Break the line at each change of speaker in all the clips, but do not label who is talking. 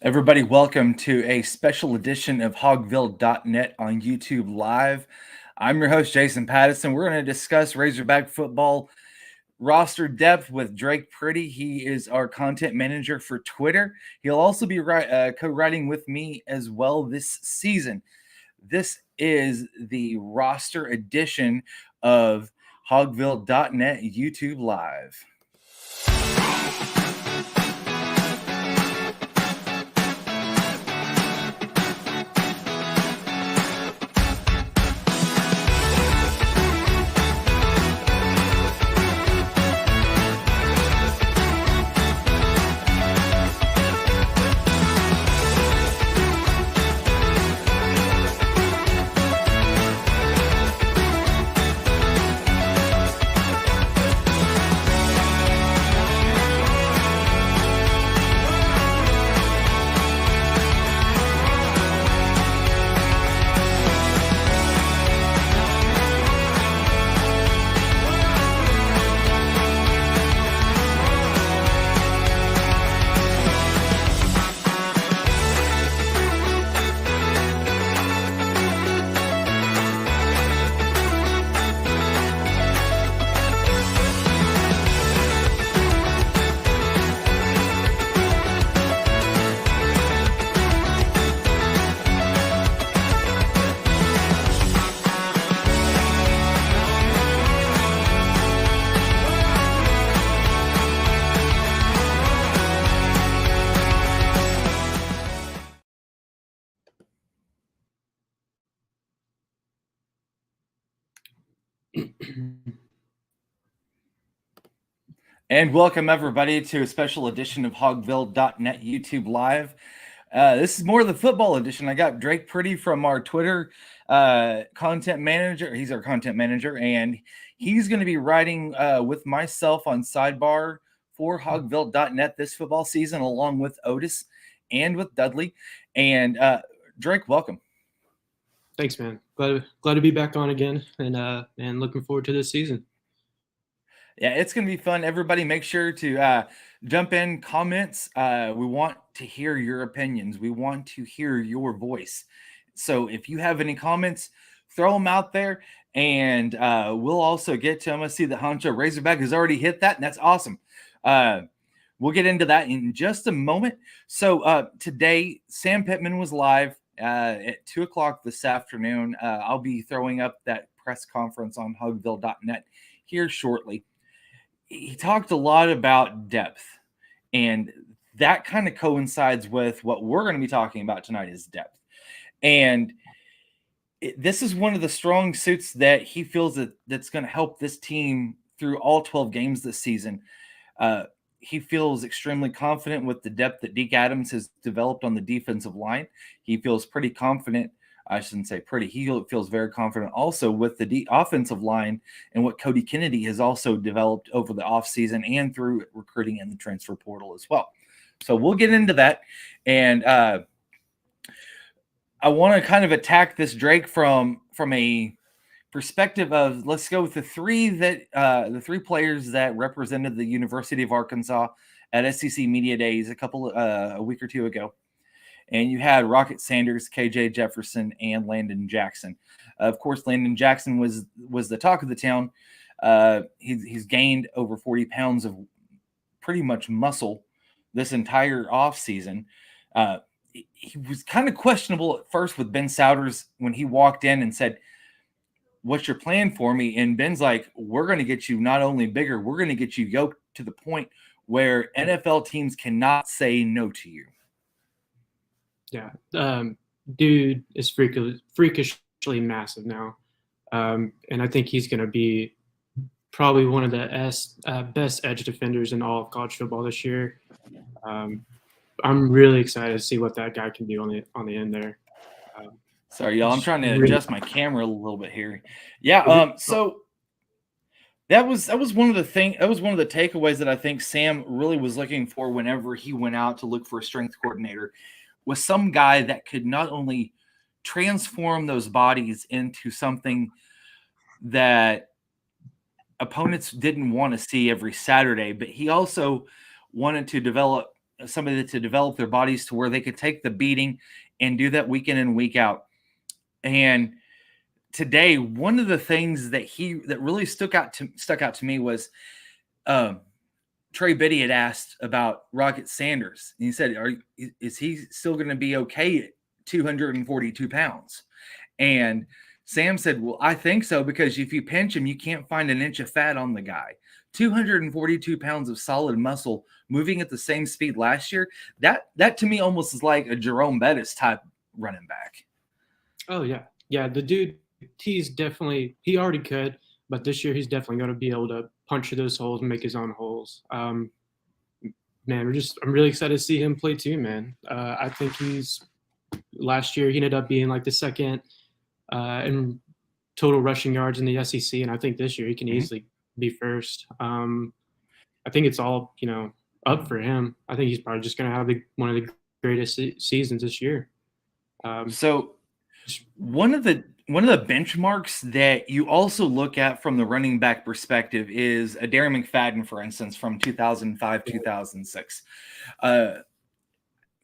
Everybody, welcome to a special edition of Hogville.net on YouTube Live. I'm your host, Jason Pattyson. We're going to discuss Razorback football roster depth with Drake Pretty. He is our content manager for Twitter. He'll also be co-writing with me as well this season. This is the roster edition of Hogville.net YouTube Live. And welcome everybody to a special edition of Hogville.net YouTube Live. This is more of the football edition. I got Drake Pretty from our Twitter content manager. He's our content manager, and he's going to be writing with myself on Sidebar for Hogville.net this football season, along with Otis and with Dudley. And Drake, welcome.
Thanks, man. Glad to be back on again, and looking forward to this season.
Yeah, it's going to be fun. Everybody, make sure to jump in comments. We want to hear your opinions. We want to hear your voice. So if you have any comments, throw them out there, and we'll also get to them. I see that Honcho Razorback has already hit that, and that's awesome. We'll get into that in just a moment. So today, Sam Pittman was live at 2 o'clock this afternoon. I'll be throwing up that press conference on Hugville.net here shortly. He talked a lot about depth, and that kind of coincides with what we're going to be talking about tonight is depth. And this is one of the strong suits that he feels that's going to help this team through all 12 games this season. He feels extremely confident with the depth that Deke Adams has developed on the defensive line. He feels pretty confident. I shouldn't say pretty. He feels very confident also with the offensive line and what Cody Kennedy has also developed over the offseason and through recruiting in the transfer portal as well. So we'll get into that. And I want to kind of attack this, Drake, from a perspective of, let's go with the three players that represented the University of Arkansas at SEC Media Days a week or two ago. And you had Rocket Sanders, KJ Jefferson, and Landon Jackson. Of course, Landon Jackson was the talk of the town. He's gained over 40 pounds of pretty much muscle this entire offseason. He was kind of questionable at first with Ben Souders when he walked in and said, "What's your plan for me?" And Ben's like, "We're going to get you not only bigger, we're going to get you yoked to the point where NFL teams cannot say no to you."
Yeah, dude is freakishly massive now, and I think he's going to be probably one of the best edge defenders in all of college football this year. I'm really excited to see what that guy can do on the end there.
Sorry, y'all. I'm trying to adjust my camera a little bit here. Yeah. So that was one of the takeaways that I think Sam really was looking for whenever he went out to look for a strength coordinator, was some guy that could not only transform those bodies into something that opponents didn't want to see every Saturday, but he also wanted to develop somebody to develop their bodies to where they could take the beating and do that week in and week out. And today, one of the things that really stuck out to me was Trey Biddy had asked about Rocket Sanders. And he said, is he still going to be okay at 242 pounds? And Sam said, well, I think so, because if you pinch him, you can't find an inch of fat on the guy. 242 pounds of solid muscle moving at the same speed last year. That to me almost is like a Jerome Bettis type running back.
Oh, yeah. Yeah, the dude, he already could, but this year he's definitely going to be able to punch through those holes and make his own holes. Man, I'm really excited to see him play too, man. I think last year he ended up being like the second in total rushing yards in the SEC, and I think this year he can easily be first. I think it's all, up for him. I think he's probably just going to have one of the greatest seasons this year.
So one of the benchmarks that you also look at from the running back perspective is a Darren McFadden, for instance, from 2005, 2006.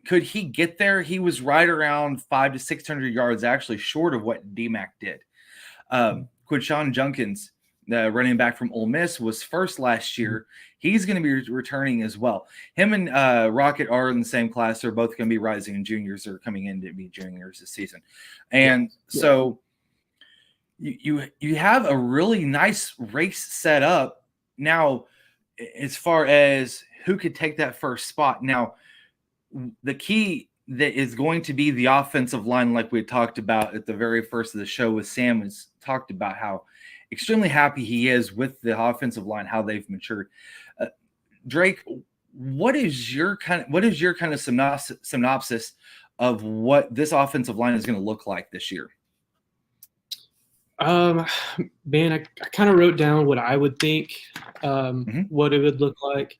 Could he get there? He was right around 500 to 600 yards, actually short of what D-Mac did. Quinshon Junkins, the running back from Ole Miss, was first last year. He's going to be returning as well. Him and Rocket are in the same class. They're both going to be rising, and juniors are coming in to be juniors this season. And so you have a really nice race set up now as far as who could take that first spot. Now, the key that is going to be the offensive line, like we talked about at the very first of the show with Sam, has talked about how extremely happy he is with the offensive line, how they've matured. Drake, what is your kind of synopsis of what this offensive line is going to look like this year?
Man, I kind of wrote down what I would think, what it would look like.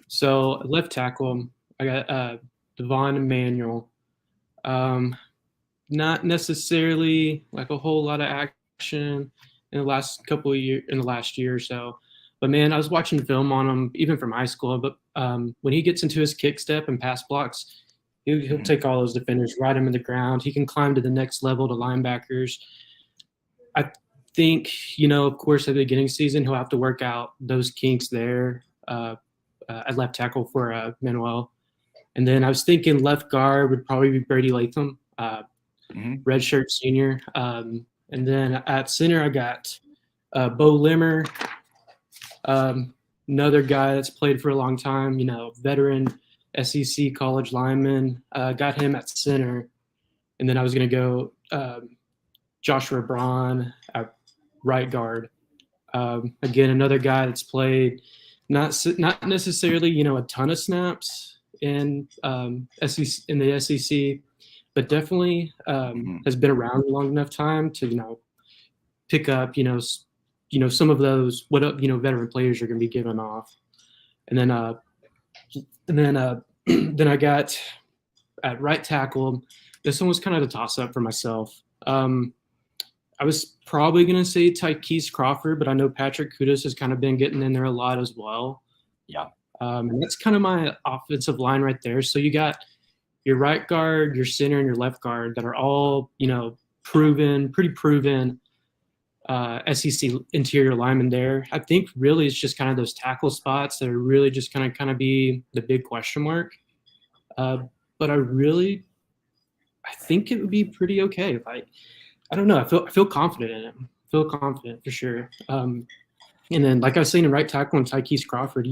So left tackle, I got Devon Emmanuel. Not necessarily like a whole lot of action in the last year or so. But man, I was watching film on him even from high school. But when he gets into his kick step and pass blocks, he'll take all those defenders, ride them in the ground. He can climb to the next level to linebackers. I think, of course, at the beginning season, he'll have to work out those kinks there at left tackle for Manuel. And then I was thinking left guard would probably be Brady Latham, redshirt senior. And then at center, I got Bo Limmer, another guy that's played for a long time, veteran SEC college lineman. Got him at center. And then I was going to go Joshua Braun at right guard. Again, another guy that's played not necessarily, a ton of snaps in the SEC, but definitely has been around a long enough time to, pick up, some of those veteran players are going to be given off. And then then I got at right tackle. This one was kind of the toss up for myself. I was probably going to say Tykees Crawford, but I know Patrick Kudos has kind of been getting in there a lot as well.
Yeah.
And that's kind of my offensive line right there. So you got your right guard, your center, and your left guard that are all, pretty proven SEC interior linemen there. I think really it's just kind of those tackle spots that are really just kind of be the big question mark. But I think it would be pretty okay. I don't know. I feel confident in him. I feel confident for sure. And then, like I was saying, in right tackle and Tykees Crawford,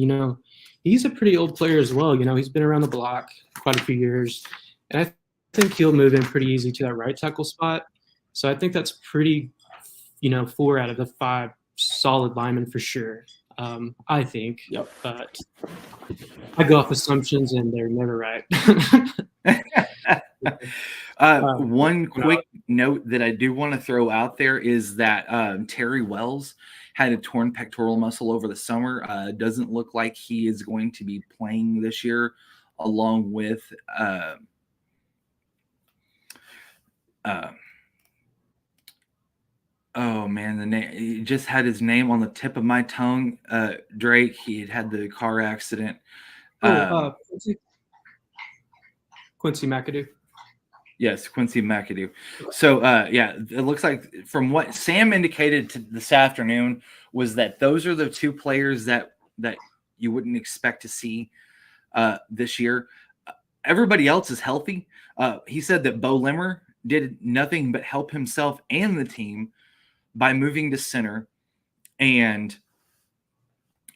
he's a pretty old player as well. He's been around the block quite a few years. And I think he'll move in pretty easy to that right tackle spot. So I think that's pretty, 4 out of the 5 solid linemen for sure. I think.
Yep.
But I go off assumptions and they're never right.
One quick note that I do want to throw out there is that Terry Wells had a torn pectoral muscle over the summer. Doesn't look like he is going to be playing this year, along with oh man, the name, he just had his name on the tip of my tongue. Drake, he had the car accident.
Quincy McAdoo.
Yes, Quincy McAdoo. So, yeah, it looks like from what Sam indicated this afternoon was that those are the two players that you wouldn't expect to see this year. Everybody else is healthy. He said that Bo Limmer did nothing but help himself and the team by moving to center, and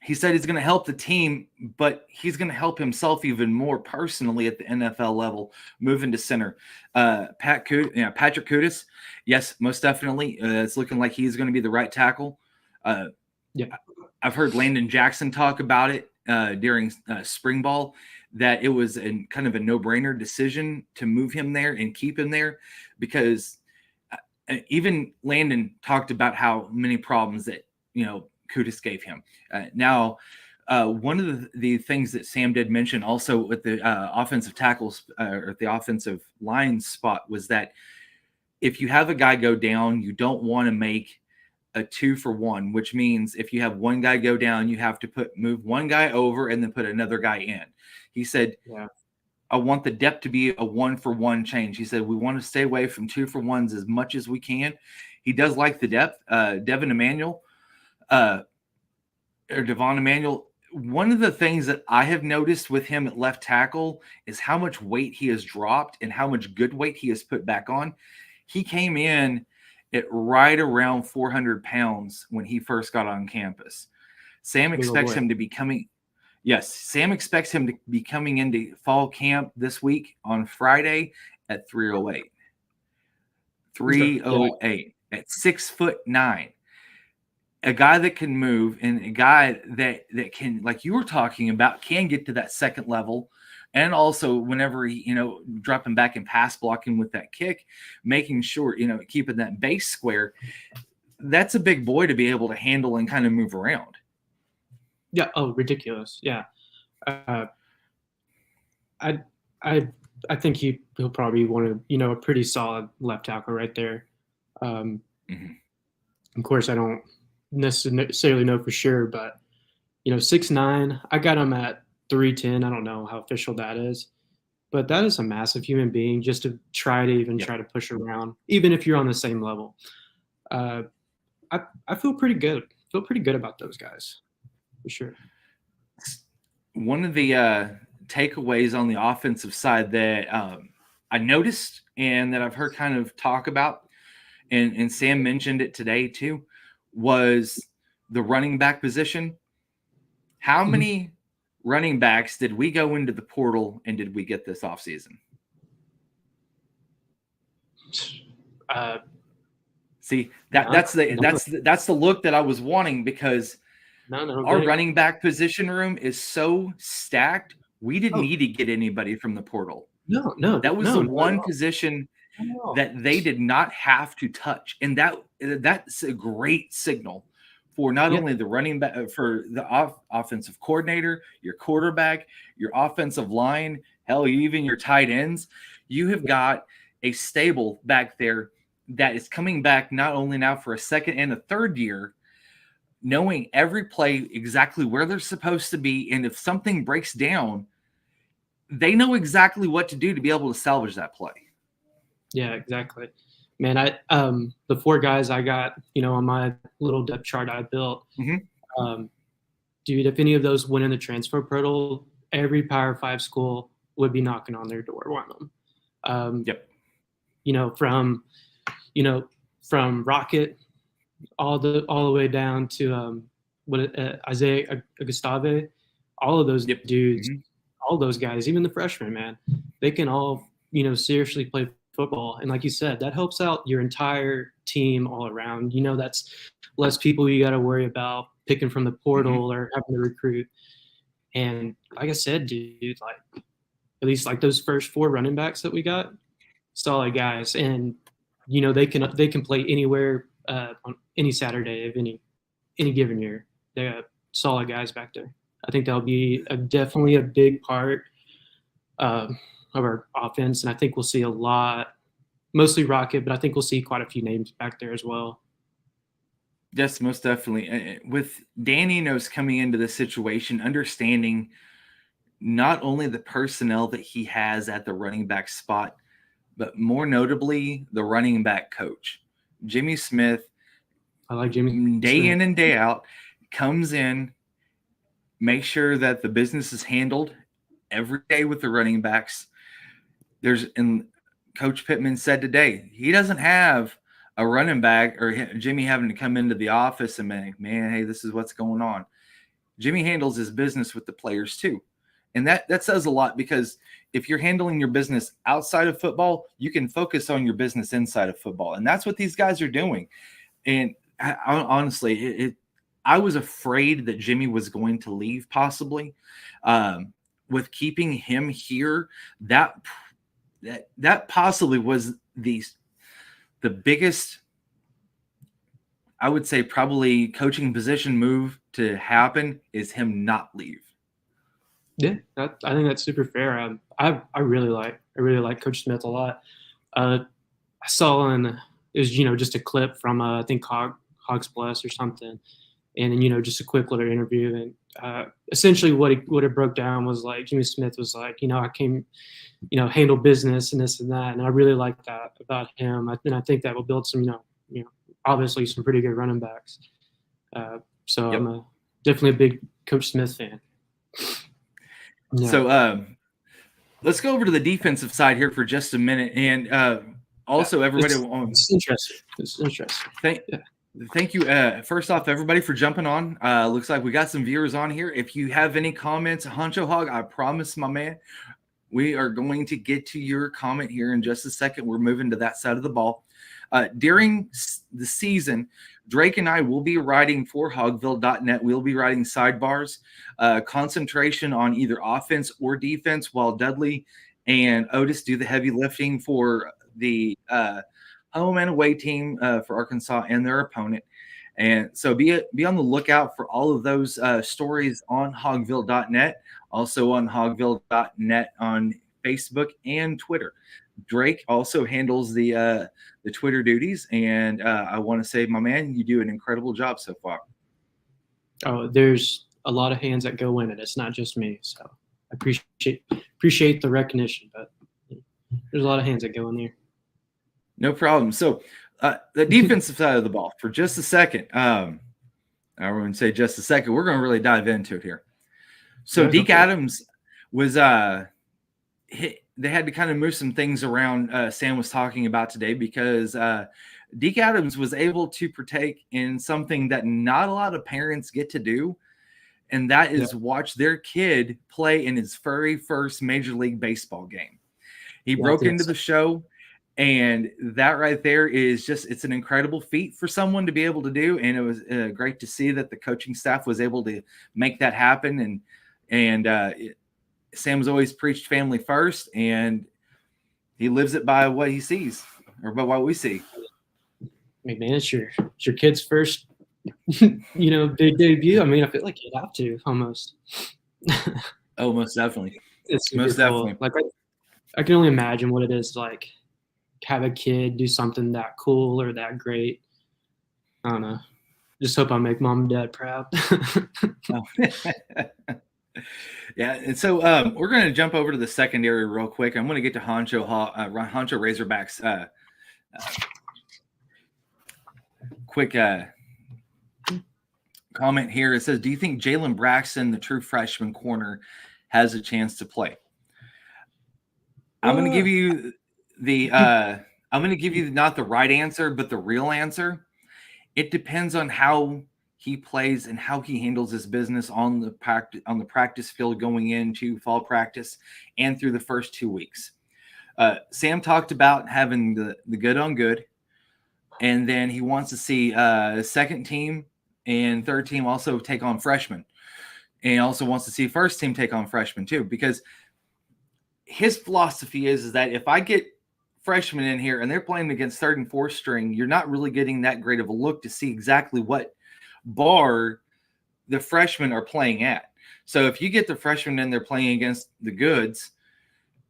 he said he's going to help the team, but he's going to help himself even more personally at the NFL level, moving to center. Patrick Kutis, yes, most definitely. It's looking like he's going to be the right tackle.
Yeah,
I've heard Landon Jackson talk about it during spring ball, that it was kind of a no-brainer decision to move him there and keep him there, because even Landon talked about how many problems that, Kutis gave him. Now, one of the things that Sam did mention also with the offensive tackles or the offensive line spot was that if you have a guy go down, you don't want to make a 2-for-1, which means if you have one guy go down, you have to move one guy over and then put another guy in. He said,
yeah.
I want the depth to be a 1-for-1 change. He said, we want to stay away from 2-for-1s as much as we can. He does like the depth. Devon Emmanuel, one of the things that I have noticed with him at left tackle is how much weight he has dropped and how much good weight he has put back on. He came in at right around 400 pounds when he first got on campus. Sam expects him to be coming into fall camp this week on Friday at 308. 308 at 6'9". A guy that can move and a guy that can, like you were talking about, can get to that second level. And also whenever he, dropping back and pass blocking with that kick, making sure, keeping that base square, that's a big boy to be able to handle and kind of move around.
Yeah. Oh, ridiculous. Yeah. I think he'll probably want to, a pretty solid left tackle right there. Of course, I don't necessarily know for sure, but 6'9", I got him at 310. I don't know how official that is, but that is a massive human being just to try to push around, even if you're on the same level. I feel pretty good. About those guys for sure.
One of the takeaways on the offensive side that I noticed and that I've heard kind of talk about, and Sam mentioned it today too, was the running back position. How many running backs did we go into the portal and did we get this offseason? See, that's the look that I was wanting, because our running back position room is so stacked. We didn't need to get anybody from the portal.
No.
That was the one position that they did not have to touch, and that's a great signal for not only the running back, for the offensive coordinator, your quarterback, your offensive line, hell, even your tight ends. You have got a stable back there that is coming back not only now for a second and a third year, knowing every play exactly where they're supposed to be, and if something breaks down, they know exactly what to do to be able to salvage that play.
Yeah, exactly. Man, the 4 guys I got, on my little depth chart I built, dude, if any of those went in the transfer portal, every Power 5 school would be knocking on their door wanting them. From Rocket all the way down to Isaiah Gustave, all of those dudes, all those guys, even the freshmen, man, they can all seriously play football. And like you said, that helps out your entire team all around. That's less people you got to worry about picking from the portal or having to recruit. And like I said, dude, like at least like those first 4 running backs that we got, solid guys. And they can play anywhere on any Saturday of any given year. They got solid guys back there. I think that'll be definitely a big part of our offense, and I think we'll see a lot, mostly Rocket, but I think we'll see quite a few names back there as well.
Yes, most definitely. With Dan Enos coming into this situation, understanding not only the personnel that he has at the running back spot, but more notably, the running back coach. Jimmy Smith,
I like Jimmy
day
Smith.
in and day out, comes in, makes sure that the business is handled every day with the running backs. And Coach Pittman said today, he doesn't have a running back or Jimmy having to come into the office and be, man, hey, this is what's going on. Jimmy handles his business with the players too. And that says a lot, because if you're handling your business outside of football, you can focus on your business inside of football. And that's what these guys are doing. And honestly, I was afraid that Jimmy was going to leave possibly. With keeping him here, that possibly was the biggest, I would say, probably coaching position move to happen, is him not leave.
Yeah, I think that's super fair. I really like Coach Smith a lot. I saw it was just a clip from I think Hogs Bless or something, and just a quick little interview, and essentially what it broke down was like Jimmy Smith was like, I came, handle business and this and that, and I really like that about him. And I think that will build some, obviously some pretty good running backs. So
Yep.
I'm definitely a big Coach Smith fan.
Yeah. So let's go over to the defensive side here for just a minute. And also, everybody.
It's interesting. It's interesting.
Thank you. First off, everybody, for jumping on. Looks like we got some viewers on here. If you have any comments, Honcho Hog, I promise, my man, we are going to get to your comment here in just a second. We're moving to that side of the ball. During the season, Drake and I will be writing for hogville.net. We'll be writing sidebars, concentration on either offense or defense, while Dudley and Otis do the heavy lifting for the home and away team for Arkansas and their opponent. And so be on the lookout for all of those stories on hogville.net, also on hogville.net on Facebook and Twitter. Drake also handles the Twitter duties, and I want to say, my man, you do an incredible job so far.
Oh, there's a lot of hands that go in it. It's not just me, so I appreciate the recognition, but there's a lot of hands that go in there.
No problem. So the defensive side of the ball for just a second. I wouldn't say just a second. We're going to really dive into it here. So Deke Adams was they had to kind of move some things around. Sam was talking about today, because Deke Adams was able to partake in something that not a lot of parents get to do, and that is watch their kid play in his very first Major League Baseball game. He broke into the show, and that right there is it's an incredible feat for someone to be able to do, and it was great to see that the coaching staff was able to make that happen. And Sam's always preached family first, and he lives it by what he sees, or by what we see.
Man, it's your kid's first, big debut. I mean, I feel like you'd have to almost.
Oh, most definitely.
It's most definitely. Like I can only imagine what it is like have a kid do something that cool or that great. I don't know. Just hope I make mom and dad proud.
Yeah, and so we're going to jump over to the secondary real quick. I'm going to get to Honcho Razorbacks. Quick comment here. It says, do you think Jalen Braxton, the true freshman corner, has a chance to play? I'm going to give you not the right answer, but the real answer. It depends on how he plays and how he handles his business on the practice field going into fall practice and through the first 2 weeks. Sam talked about having the good on good, and then he wants to see second team and third team also take on freshmen, and also wants to see first team take on freshmen too, because his philosophy is that if I get freshmen in here and they're playing against third and fourth string, you're not really getting that great of a look to see exactly what bar the freshmen are playing at. So if you get the freshmen in there playing against the goods,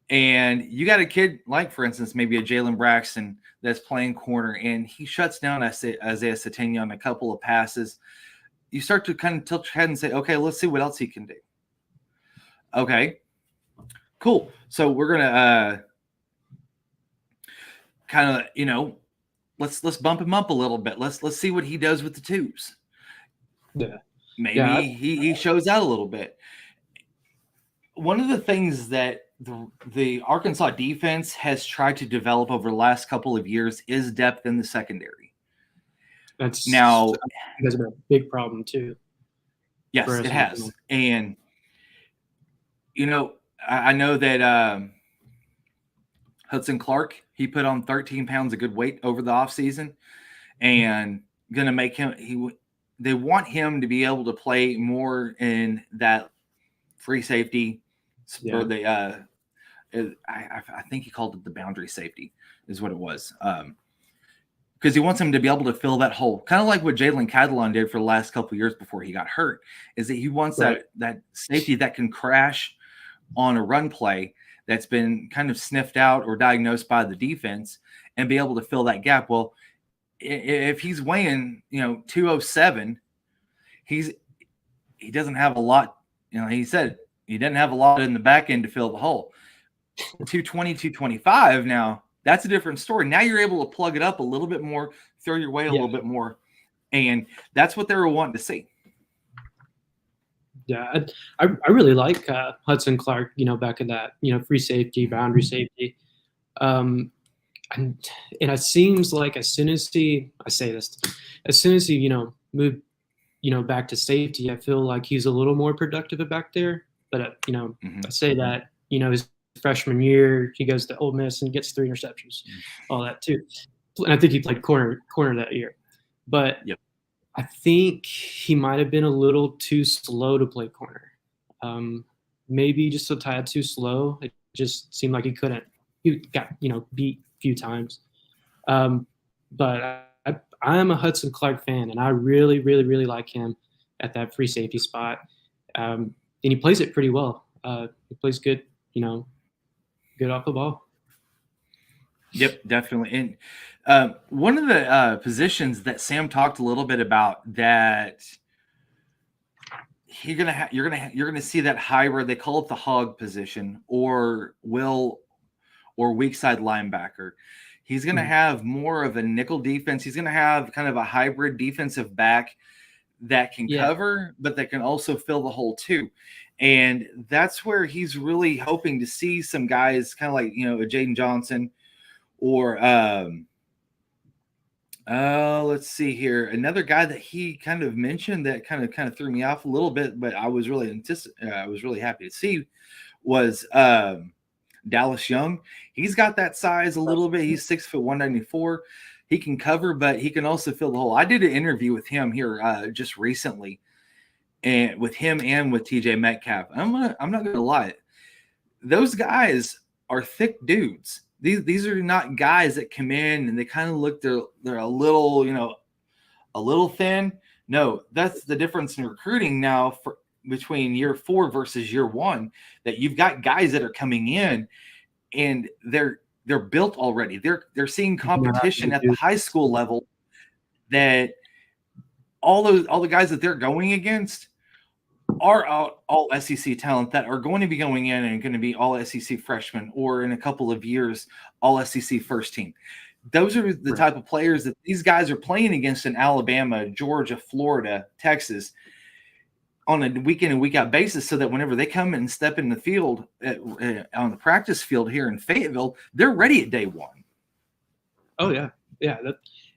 and you got a kid like, for instance, maybe a Jalen Braxton that's playing corner, and he shuts down Isaiah Satania on a couple of passes, you start to kind of tilt your head and say, okay, let's see what else he can do. Okay, Cool. So we're gonna kind of, let's bump him up a little bit. Let's see what he does with the twos.
Yeah.
Maybe he shows out a little bit. One of the things that the Arkansas defense has tried to develop over the last couple of years is depth in the secondary.
That's been a big problem too.
Yes, it has. And, I know that Hudson Clark, he put on 13 pounds of good weight over the offseason, and going to make him they want him to be able to play more in that free safety, or the I think he called it the boundary safety is what it was, because he wants him to be able to fill that hole, kind of like what Jalen Catalon did for the last couple of years before he got hurt. Is that he wants that safety that can crash on a run play that's been kind of sniffed out or diagnosed by the defense and be able to fill that gap. Well, if he's weighing 207, he doesn't have a lot. He said he didn't have a lot in the back end to fill the hole. 220, 225 now, that's a different story. Now you're able to plug it up a little bit more, throw your weight a little bit more, and that's what they were wanting to see.
Yeah, I really like Hudson Clark, back in that, free safety, boundary safety. And it seems like as soon as he moved, back to safety, I feel like he's a little more productive back there. But, I say that, his freshman year, he goes to Ole Miss and gets 3 interceptions, all that too. And I think he played corner that year. But I think he might have been a little too slow to play corner. Maybe just a tad too slow. It just seemed like he couldn't. He got, beat a few times. But I'm a Hudson Clark fan, and I really, really, really like him at that free safety spot. And he plays it pretty well. He plays good, good off the ball.
Yep, definitely. And one of the positions that Sam talked a little bit about that you're gonna see that hybrid. They call it the hog position, or weak side linebacker. He's gonna have more of a nickel defense. He's gonna have kind of a hybrid defensive back that can cover, but that can also fill the hole too. And that's where he's really hoping to see some guys kind of like, a Jaden Johnson, or let's see here. Another guy that he kind of mentioned that kind of threw me off a little bit, but I was really happy to see was Dallas Young. He's got that size a little bit. He's 6 foot 194. He can cover, but he can also fill the hole. I did an interview with him here just recently, and with him and with TJ Metcalf. I'm not gonna lie, those guys are thick dudes. These are not guys that come in and they kind of look they're a little a little thin. No, that's the difference in recruiting now between year 4 versus year 1. That you've got guys that are coming in and they're built already. They're seeing competition at the high school level. That all the guys that they're going against are all SEC talent that are going to be going in and going to be all SEC freshmen, or in a couple of years, all SEC first team. Those are the type of players that these guys are playing against in Alabama, Georgia, Florida, Texas on a week in and week out basis, so that whenever they come and step in the field on the practice field here in Fayetteville, they're ready at day 1.
Oh yeah. Yeah.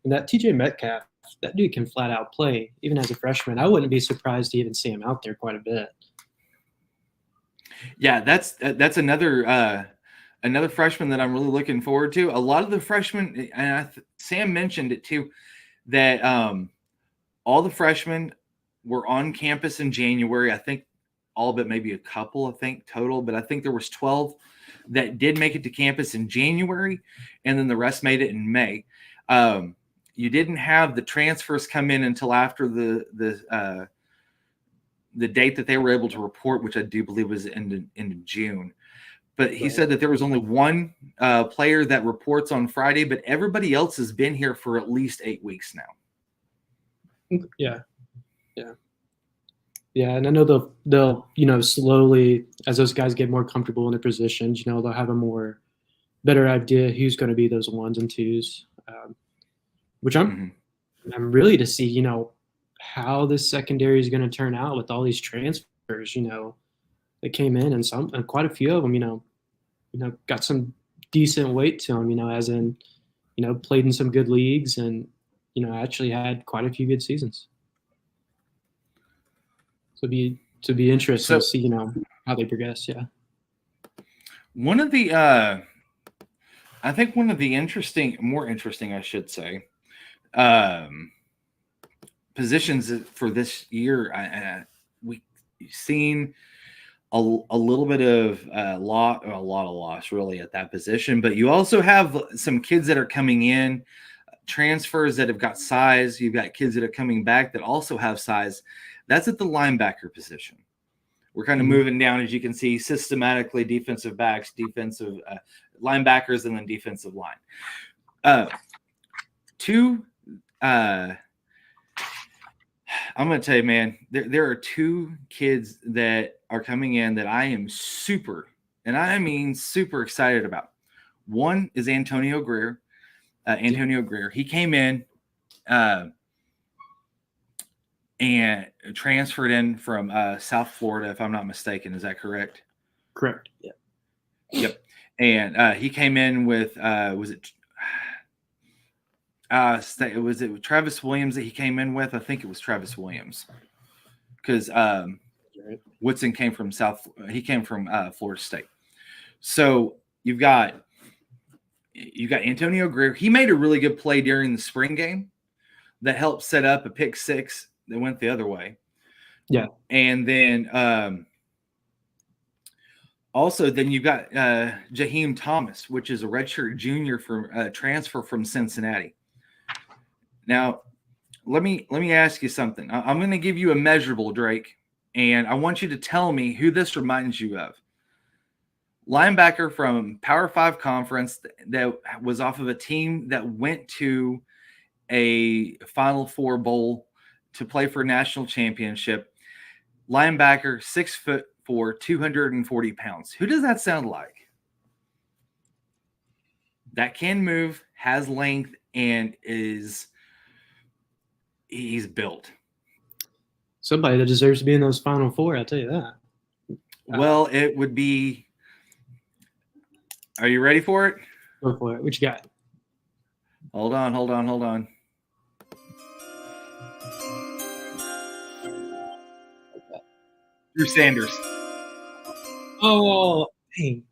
That TJ Metcalf, that dude can flat out play even as a freshman. I wouldn't be surprised to even see him out there quite a bit. Yeah,
that's another freshman that I'm really looking forward to. A lot of the freshmen, and Sam mentioned it too, that all the freshmen were on campus in January. I think all but maybe a couple, total, but I think there was 12 that did make it to campus in January, and then the rest made it in May. You didn't have the transfers come in until after the date that they were able to report, which I do believe was in June. But he said that there was only one player that reports on Friday, but everybody else has been here for at least 8 weeks now.
Yeah. Yeah, and I know they'll slowly, as those guys get more comfortable in their positions, they'll have a better idea who's going to be those ones and twos, which I'm really to see, how this secondary is going to turn out with all these transfers, that came in, and quite a few of them, got some decent weight to them, as in, played in some good leagues and, actually had quite a few good seasons. So it'd be interesting to see, how they progress. Yeah.
One of the, I think one of the more interesting, I should say, positions for this year, we've seen a little bit of a lot of loss really at that position, but you also have some kids that are coming in, transfers that have got size. You've got kids that are coming back that also have size. That's at the linebacker position. We're kind of moving down, as you can see, systematically: defensive backs, defensive linebackers, and then defensive line. I'm going to tell you, man, there are two kids that are coming in that I am super, and I mean super excited about. One is Antonio Greer. He came in and transferred in from South Florida, if I'm not mistaken. Is that correct?
Correct. Yeah.
Yep. And he came in with was it Travis Williams that he came in with? I think it was Travis Williams, because Woodson came from Florida State. So you've got Antonio Greer. He made a really good play during the spring game that helped set up a pick six that went the other way.
Yeah.
And then also then you've got Jaheim Thomas, which is a redshirt junior from transfer from Cincinnati. Now, let me ask you something. I'm going to give you a measurable, Drake, and I want you to tell me who this reminds you of. Linebacker from Power 5 conference that was off of a team that went to a Final Four bowl to play for a national championship. Linebacker, 6'4", 240 pounds. Who does that sound like? That can move, has length, and he's built.
Somebody that deserves to be in those Final Four, I'll tell you that.
Well, it would be. Are you ready for it?
Go for it. What you got?
Hold on. Drew Sanders.
Oh, dang.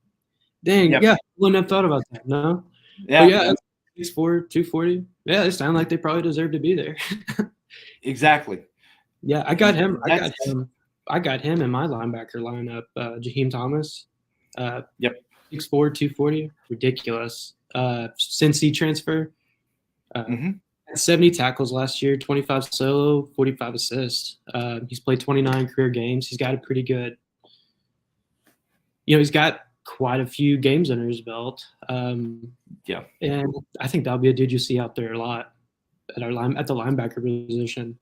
Yep.
Yeah, wouldn't have thought about that. No.
Yeah.
But yeah, 6'4", 240. Yeah, they sound like they probably deserve to be there.
Exactly.
Yeah, I got him. I got him in my linebacker lineup. Jaheim Thomas.
Yep.
6'4", 240. Ridiculous. Cincy transfer. 70 tackles last year, 25 solo, 45 assists. He's played 29 career games. He's got a pretty good. He's got quite a few games under his belt.
Yeah.
And I think that'll be a dude you see out there a lot at the linebacker position.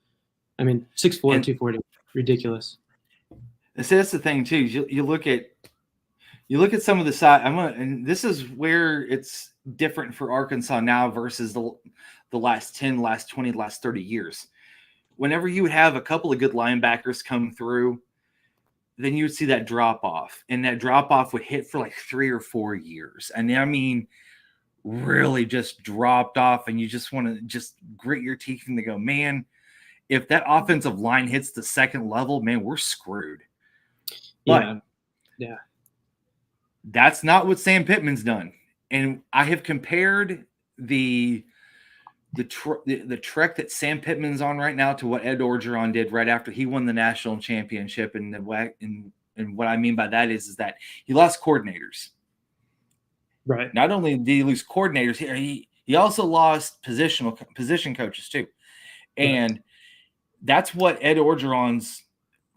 I mean, 6'4", 240, ridiculous.
That's the thing too. You look at some of the side. And this is where it's different for Arkansas now versus the last 10, last 20, last 30 years. Whenever you would have a couple of good linebackers come through, then you would see that drop off, and that drop off would hit for like 3 or 4 years. And I mean, really just dropped off, and you just want to just grit your teeth and go, man, if that offensive line hits the second level, man, we're screwed. But
yeah.
That's not what Sam Pittman's done. And I have compared the trek that Sam Pittman's on right now to what Ed Orgeron did right after he won the national championship. And what I mean by that is that he lost coordinators.
Right.
Not only did he lose coordinators, he also lost position coaches too. And that's what Ed Orgeron's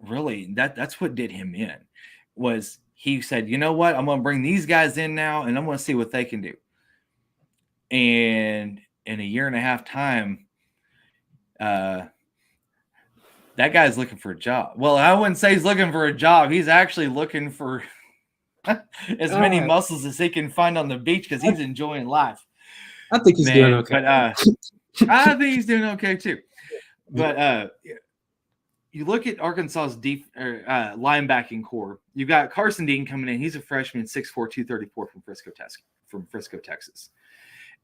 really that's what did him in. Was he said, you know what, I'm going to bring these guys in now, and I'm going to see what they can do. And in a year and a half time, That guy's looking for a job. Well, I wouldn't say he's looking for a job. He's actually looking for as many muscles as he can find on the beach because he's enjoying life.
I think he's doing okay.
But I think he's doing okay too. But you look at Arkansas's linebacking core. You've got Carson Dean coming in. He's a freshman, 6'4", 234 from Frisco, Texas.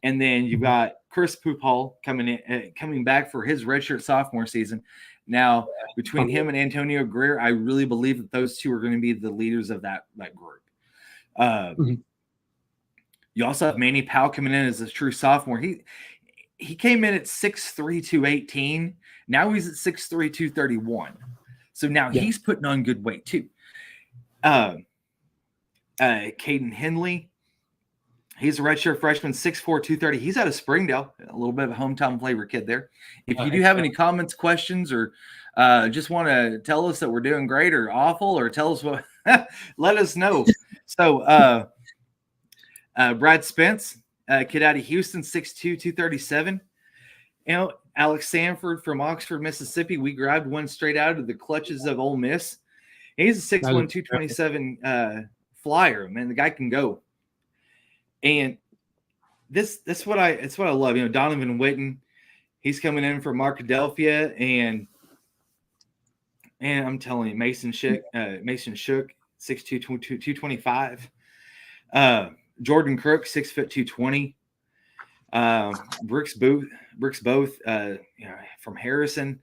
And then you've got Chris Poophall coming back for his redshirt sophomore season. Now, between him and Antonio Greer, I really believe that those two are going to be the leaders of that group. You also have Manny Powell coming in as a true sophomore. He came in at 6'3", 218. Now he's at 6'3", 231. So now he's putting on good weight too. Caden Henley, he's a redshirt freshman, 6'4", 230. He's out of Springdale, a little bit of a hometown flavor kid there. If you do have any comments, questions, or just want to tell us that we're doing great or awful, or tell us what, let us know. So Brad Spence, kid out of Houston, 6'2", 237. You know, Alex Sanford from Oxford, Mississippi. We grabbed one straight out of the clutches of Ole Miss. He's a 6'1", 227 flyer. Man, the guy can go. And it's what I love. You know, Donovan Witten, he's coming in from Arkadelphia, and I'm telling you, Mason Shook, 6'2", 225. Jordan Crook, 6', 220. Brooks Both, from Harrison.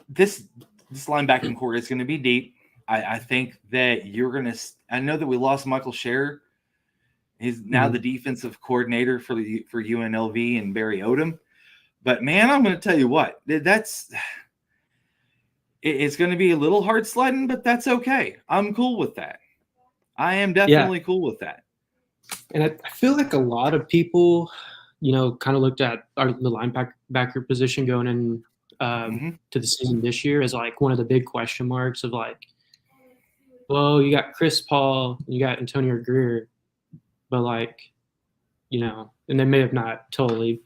This linebacking core is going to be deep. I think that you're going to – I know that we lost Michael Scherer. He's now the defensive coordinator for UNLV and Barry Odom. But, man, I'm going to tell you what. It's going to be a little hard sledding, but that's okay. I'm cool with that. I am definitely cool with that.
And I feel like a lot of people, kind of looked at the linebacker position going in to the season this year as like one of the big question marks of like, well, you got Chris Paul, you got Antonio Greer, but like, and they may have not totally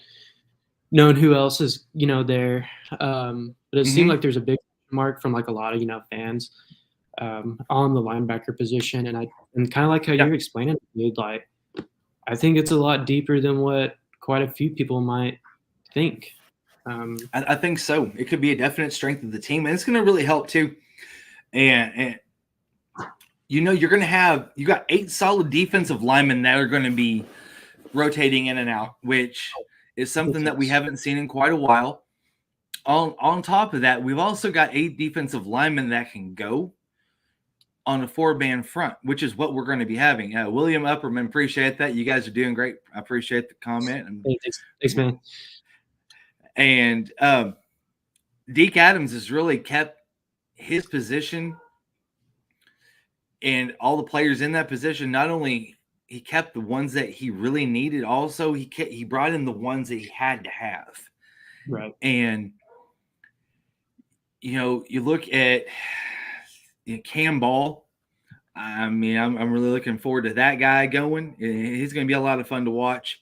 known who else is, there. But it seemed like there's a big mark from like a lot of, fans on the linebacker position. And kind of like how you're explaining it, dude, like, I think it's a lot deeper than what quite a few people might think.
I think so. It could be a definite strength of the team, and it's going to really help too. And you're going to have – you got 8 solid defensive linemen that are going to be rotating in and out, which is something that we haven't seen in quite a while. On top of that, we've also got 8 defensive linemen that can go on a 4-man front, which is what we're going to be having. William Upperman, appreciate that. You guys are doing great. I appreciate the comment.
Thanks, man.
And Deke Adams has really kept his position and all the players in that position. Not only he kept the ones that he really needed, also he brought in the ones that he had to have.
Right.
And you look at Cam Ball. I mean, I'm really looking forward to that guy going. He's going to be a lot of fun to watch.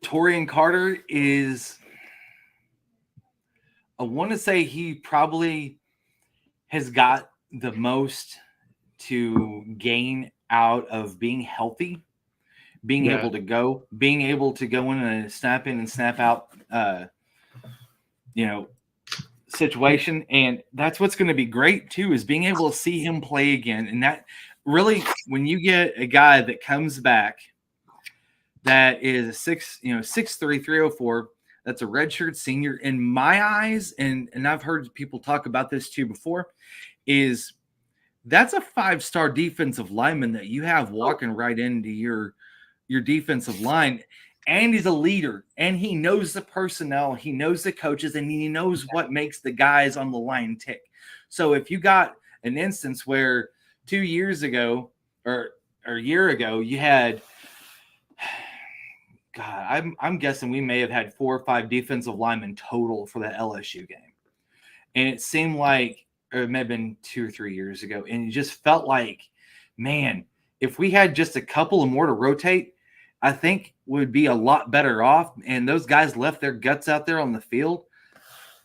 Torian Carter is, I want to say he probably has got the most to gain out of being healthy, being able to go in and snap in and snap out, situation. And that's what's going to be great too, is being able to see him play again. And that really, when you get a guy that comes back that is 6'3", 304, that's a redshirt senior, in my eyes, and I've heard people talk about this too before, is that's a 5-star defensive lineman that you have walking right into your defensive line. And he's a leader, and he knows the personnel, he knows the coaches, and he knows what makes the guys on the line tick. So if you got an instance where 2 years ago or a year ago you had, God, I'm guessing we may have had 4 or 5 defensive linemen total for that LSU game. And it seemed like, or it may have been 2 or 3 years ago, and it just felt like, man, if we had just a couple of more to rotate, I think would be a lot better off. And those guys left their guts out there on the field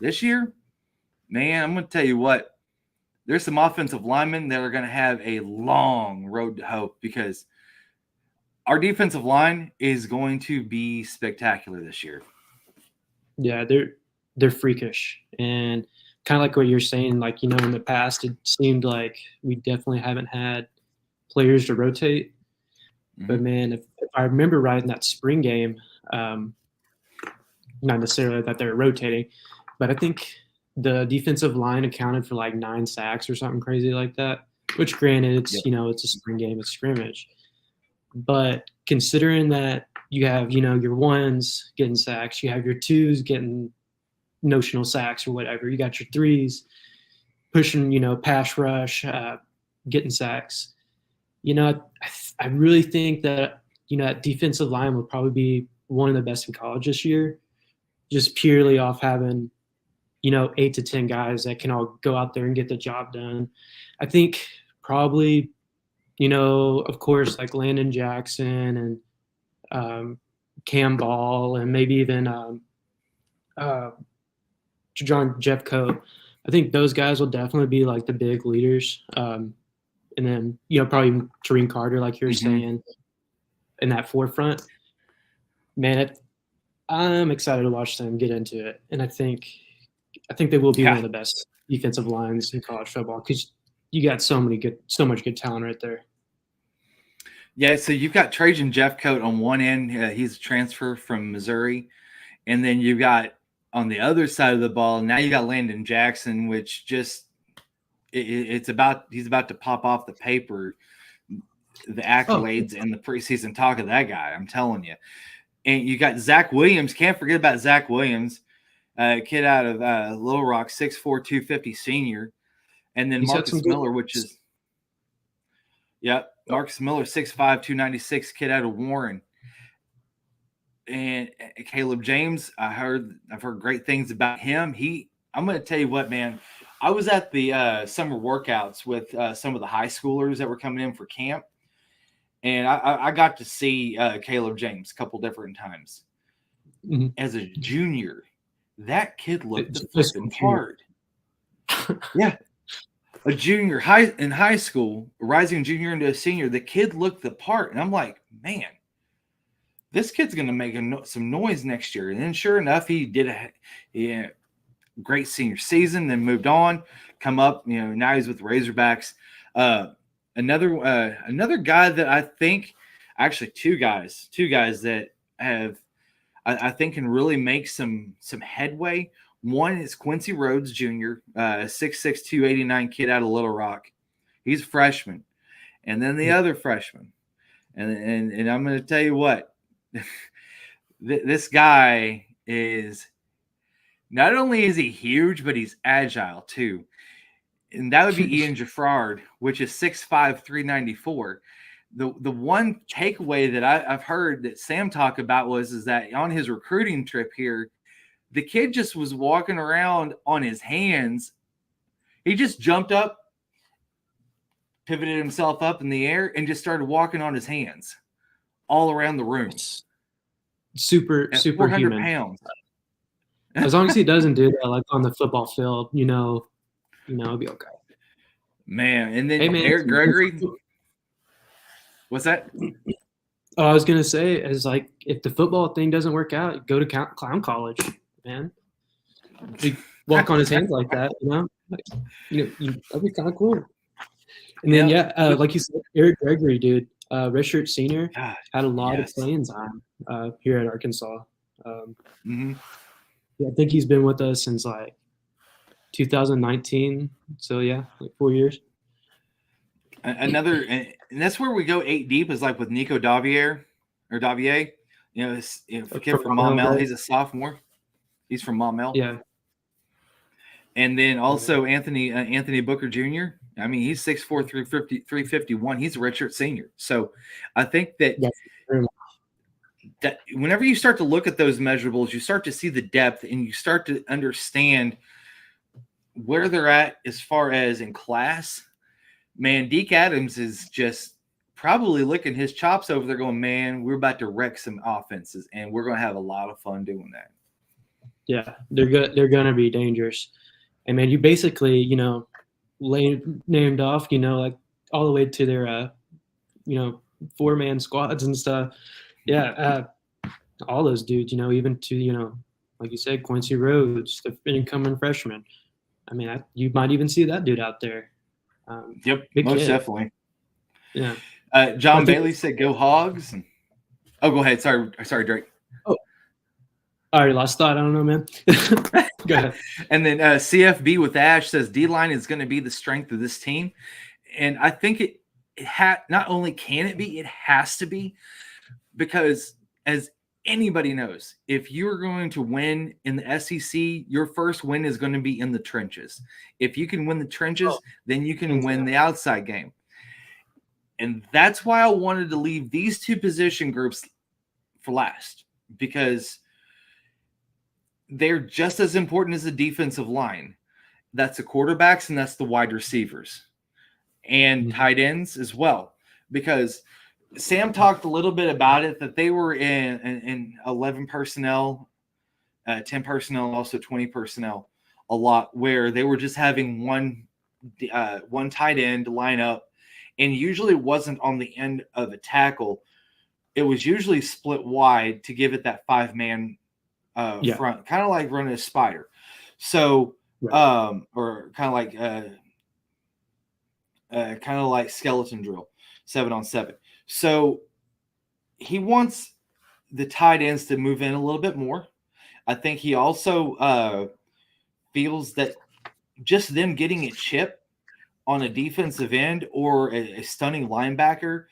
this year. Man, I'm going to tell you what, there's some offensive linemen that are going to have a long road to hope because our defensive line is going to be spectacular this year.
Yeah, they're freakish, and kind of like what you're saying. Like, in the past, it seemed like we definitely haven't had players to rotate. Mm-hmm. But man, if I remember right in that spring game, not necessarily that they're rotating, but I think the defensive line accounted for like 9 sacks or something crazy like that. Which, granted, it's it's a spring game, it's scrimmage. But considering that you have, your 1s getting sacks, you have your 2s getting notional sacks or whatever, you got your 3s pushing, pass rush, getting sacks. I really think that, that defensive line will probably be one of the best in college this year, just purely off having, 8 to 10 guys that can all go out there and get the job done. I think probably, of course, like Landon Jackson and Cam Ball and maybe even Jeff Coe. I think those guys will definitely be like the big leaders. And then, probably Tareen Carter, like you're saying, in that forefront. Man, I'm excited to watch them get into it. And I think they will be one of the best defensive lines in college football because you got so much good talent right there.
Yeah, so you've got Trajan Jeffcoat on one end. He's a transfer from Missouri. And then you've got on the other side of the ball, now you got Landon Jackson, which just he's about to pop off the paper, the accolades and the preseason talk of that guy, I'm telling you. And you got Zach Williams. Can't forget about Zach Williams, kid out of Little Rock, 6'4", 250 senior. And then Marcus Miller, which is Marcus Miller, 6'5", 296, kid out of Warren. And Caleb James, I've heard great things about him. I'm going to tell you what, man. I was at the summer workouts with some of the high schoolers that were coming in for camp, and I got to see Caleb James a couple different times. Mm-hmm. As a junior, that kid looked the flipping part. Yeah. A junior in high school, rising junior into a senior, the kid looked the part. And I'm like, man, this kid's going to make some noise next year. And then sure enough, he did a great senior season, then moved on, come up, now he's with the Razorbacks. Another guy that I think, actually two guys that have, I think can really make some headway. One is Quincy Rhodes Jr., 6'6", 289 kid out of Little Rock. He's a freshman. And then the other freshman. And I'm going to tell you what, this guy is, not only is he huge, but he's agile too. And that would be Ian Jaffrard, which is 6'5", 394. The one takeaway that I've heard that Sam talk about is that on his recruiting trip here, the kid just was walking around on his hands. He just jumped up, pivoted himself up in the air, and just started walking on his hands all around the room.
Super
400
human.
pounds.
As long as he doesn't do that, like on the football field, it'll be okay.
Man, and then Eric Gregory. What's that?
Oh, I was gonna say is like if the football thing doesn't work out, go to clown college, man. You walk on his hands like that, that'd be kind of cool. And then like you said, Eric Gregory, dude, redshirt senior, had a lot of playing time here at Arkansas. Yeah, I think he's been with us since like 2019. So like 4 years.
Another, and that's where we go 8 deep is like with Nico Davier. Kid from Maumelle. He's a sophomore. He's from Maumelle.
Yeah. And
then also Anthony Booker Jr. I mean, he's 6'4", 351. He's a redshirt senior. So I think that whenever you start to look at those measurables, you start to see the depth and you start to understand where they're at as far as in class. Man, Deke Adams is just probably licking his chops over there going, man, we're about to wreck some offenses, and we're going to have a lot of fun doing that.
Yeah, they're good. They're going to be dangerous. And, man, you basically, named off, like all the way to their, 4-man squads and stuff. Yeah, all those dudes, even to, like you said, Quincy Rhodes, the incoming freshman. I mean, you might even see that dude out there.
Yep,
big
most
kid.
definitely.
Yeah.
John Bailey said, "Go Hogs." Oh, go ahead. Sorry, Drake.
Oh, I already lost thought. I don't know, man. Go ahead.
And then CFB with Ash says D-line is going to be the strength of this team, and I think it not only can it be, it has to be, because as anybody knows, if you're going to win in the SEC, your first win is going to be in the trenches. If you can win the trenches, then you can win the outside game. And that's why I wanted to leave these two position groups for last, because they're just as important as the defensive line. That's the quarterbacks and that's the wide receivers and tight ends as well. Because Sam talked a little bit about it, that they were in 11 personnel, 10 personnel, also 20 personnel a lot, where they were just having one tight end line up, and usually wasn't on the end of a tackle. It was usually split wide to give it that 5-man front, kind of like running a spider. So, or kind of like skeleton drill, 7-on-7. So he wants the tight ends to move in a little bit more. I think he also feels that just them getting a chip on a defensive end or a stunning linebacker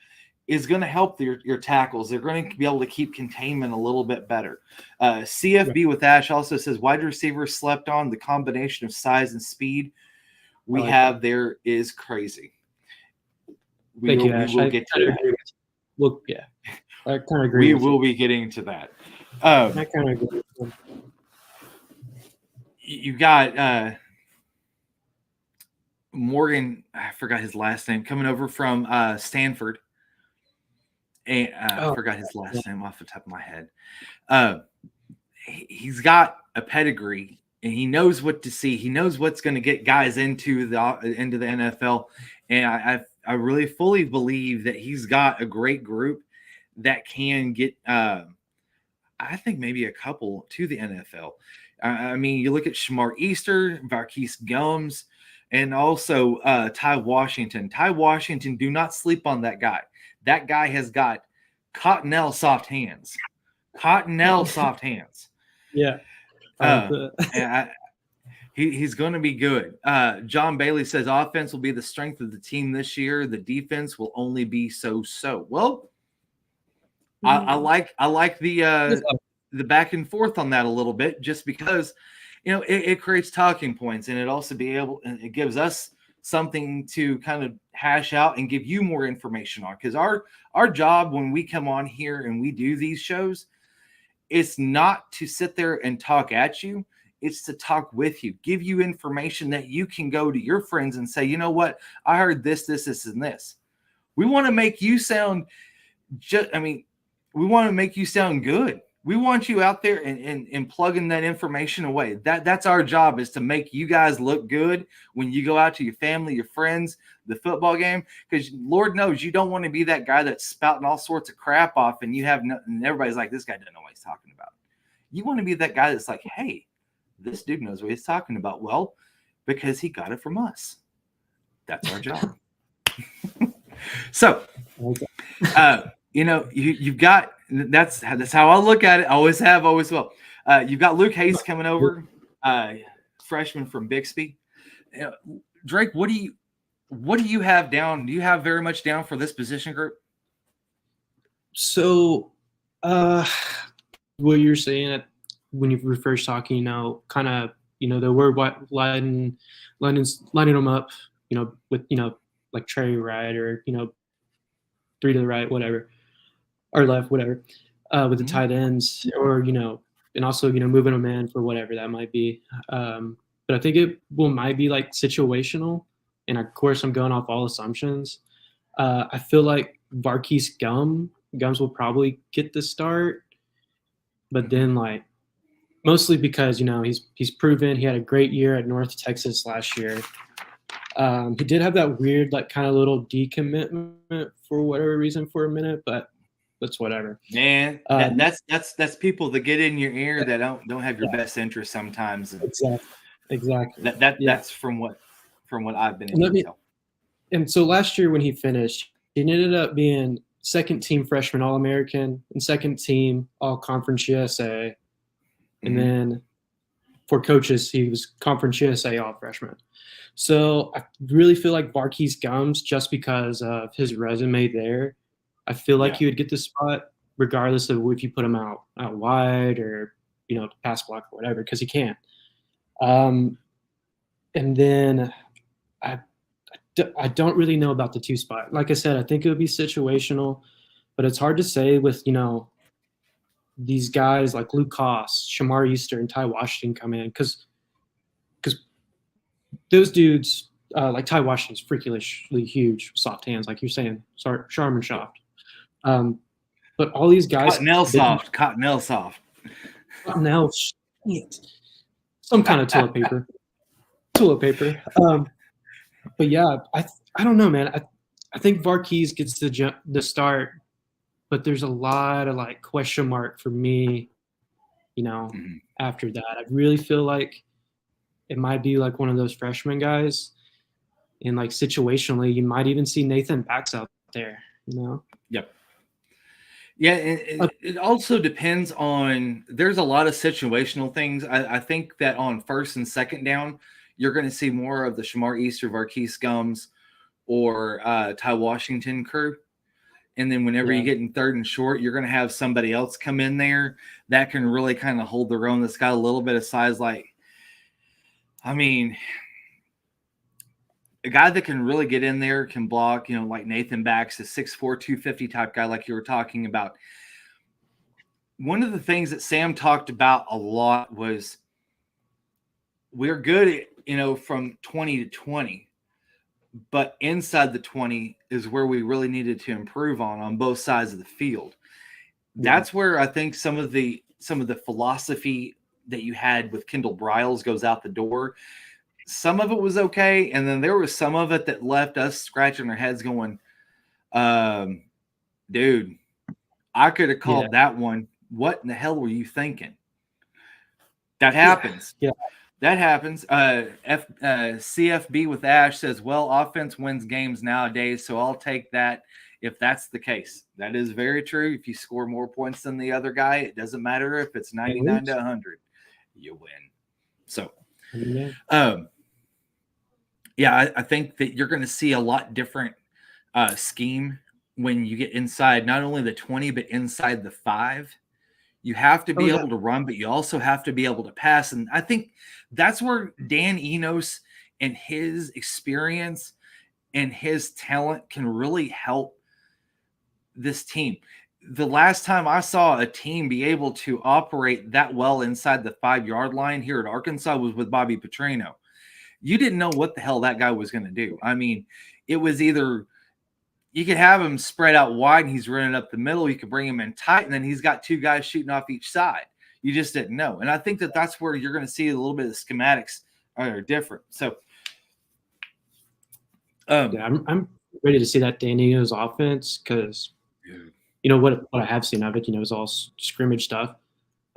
is going to help your tackles. They're going to be able to keep containment a little bit better. CFB with Ash also says wide receivers slept on. The combination of size and speed we have there is crazy. We will get to that.
Well, yeah, I kind of agree.
We will be getting to that.
I kind of agree.
You got Morgan, I forgot his last name, coming over from Stanford. And I forgot his last name off the top of my head. He's got a pedigree, and he knows what to see. He knows what's going to get guys into the NFL, and I really fully believe that he's got a great group that can get, I think maybe a couple to the NFL. I mean, you look at Shamar Easter, Varquise Gomes, and also Ty Washington. Ty Washington, do not sleep on that guy. That guy has got Cottonelle soft hands. Cottonelle soft hands.
Yeah.
He's going to be good. John Bailey says offense will be the strength of the team this year. The defense will only be so-so. Well, I like the back and forth on that a little bit, just because it creates talking points, and it gives us something to kind of hash out and give you more information on. Because our job when we come on here and we do these shows, it's not to sit there and talk at you. It's to talk with you, give you information that you can go to your friends and say, you know what, I heard this, and this. We want to make you sound we want to make you sound good. We want you out there and plugging that information away. That's our job, is to make you guys look good when you go out to your family, your friends, the football game. Because Lord knows you don't want to be that guy that's spouting all sorts of crap off, and and everybody's like, this guy doesn't know what he's talking about. You want to be that guy that's like, hey, this dude knows what he's talking about. Well, because he got it from us. That's our job. So, you've got, that's how I look at it. Always have, always will. You've got Luke Hayes coming over, freshman from Bixby. Drake, what do you have down? Do you have very much down for this position group?
So, what you're saying when you were first talking, kind of, they were lining them up, with, like Trey right, or, 3 to the right, whatever, or left, whatever, with the tight ends, or, and also, moving them in for whatever that might be. But I think it might be like situational. And of course I'm going off all assumptions. I feel like Varkey's Gums will probably get the start, but then like mostly because he's proven he had a great year at North Texas last year. He did have that weird like kind of little decommitment for whatever reason for a minute, but that's whatever.
Man, that's people that get in your ear that don't have your best interest sometimes.
Exactly.
That's from what I've been able to tell.
And so last year when he finished, he ended up being second team freshman All-American and second team All-Conference USA. And then for coaches, he was Conference USA All-Freshman. So I really feel like Varkey's Gums, just because of his resume there, I feel like he would get the spot regardless of if you put him out wide or, pass block or whatever, because he can. And then I don't really know about the 2 spot. Like I said, I think it would be situational, but it's hard to say with, these guys like Luke Koss, Shamar Easter, and Ty Washington come in because those dudes, like Ty Washington's freakishly huge, soft hands, like you're saying, Charmin Soft. But all these guys,
Cottonelle soft.
Cottonelle, shit. Some kind of toilet paper. But yeah, I don't know, man. I think Varkey's gets the start, but there's a lot of like question mark for me, after that. I really feel like it might be like one of those freshman guys, and like situationally, you might even see Nathan Bax out there,
Yep. Yeah, it also depends on. There's a lot of situational things. I think that on first and second down, you're going to see more of the Shamar Easter, Varkey's Gums, or Ty Washington crew. And then whenever you get in third and short, you're going to have somebody else come in there that can really kind of hold their own. That's got a little bit of size. Like, I mean, a guy that can really get in there, can block, like Nathan Bax, a 6'4", 250 type guy like you were talking about. One of the things that Sam talked about a lot was we're good at, from 20 to 20. But inside the 20 is where we really needed to improve on both sides of the field. That's where I think some of the philosophy that you had with Kendall Briles goes out the door. Some of it was okay, and then there was some of it that left us scratching our heads going, dude, I could have called that one. What in the hell were you thinking? That happens.
Yeah.
That happens. CFB with Ash says, well, offense wins games nowadays, so I'll take that if that's the case. That is very true. If you score more points than the other guy, it doesn't matter if it's 99 to 100. You win. So, I think that you're going to see a lot different scheme when you get inside not only the 20, but inside the 5. You have to be able to run, but you also have to be able to pass. And I think that's where Dan Enos and his experience and his talent can really help this team. The last time I saw a team be able to operate that well inside the 5-yard line here at Arkansas was with Bobby Petrino. You didn't know what the hell that guy was going to do. I mean, it was either – you could have him spread out wide and he's running up the middle. You could bring him in tight, and then he's got 2 guys shooting off each side. You just didn't know. And I think that that's where you're going to see a little bit of the schematics are different. So,
I'm ready to see that Daniel's offense because, what I have seen of it, is all scrimmage stuff.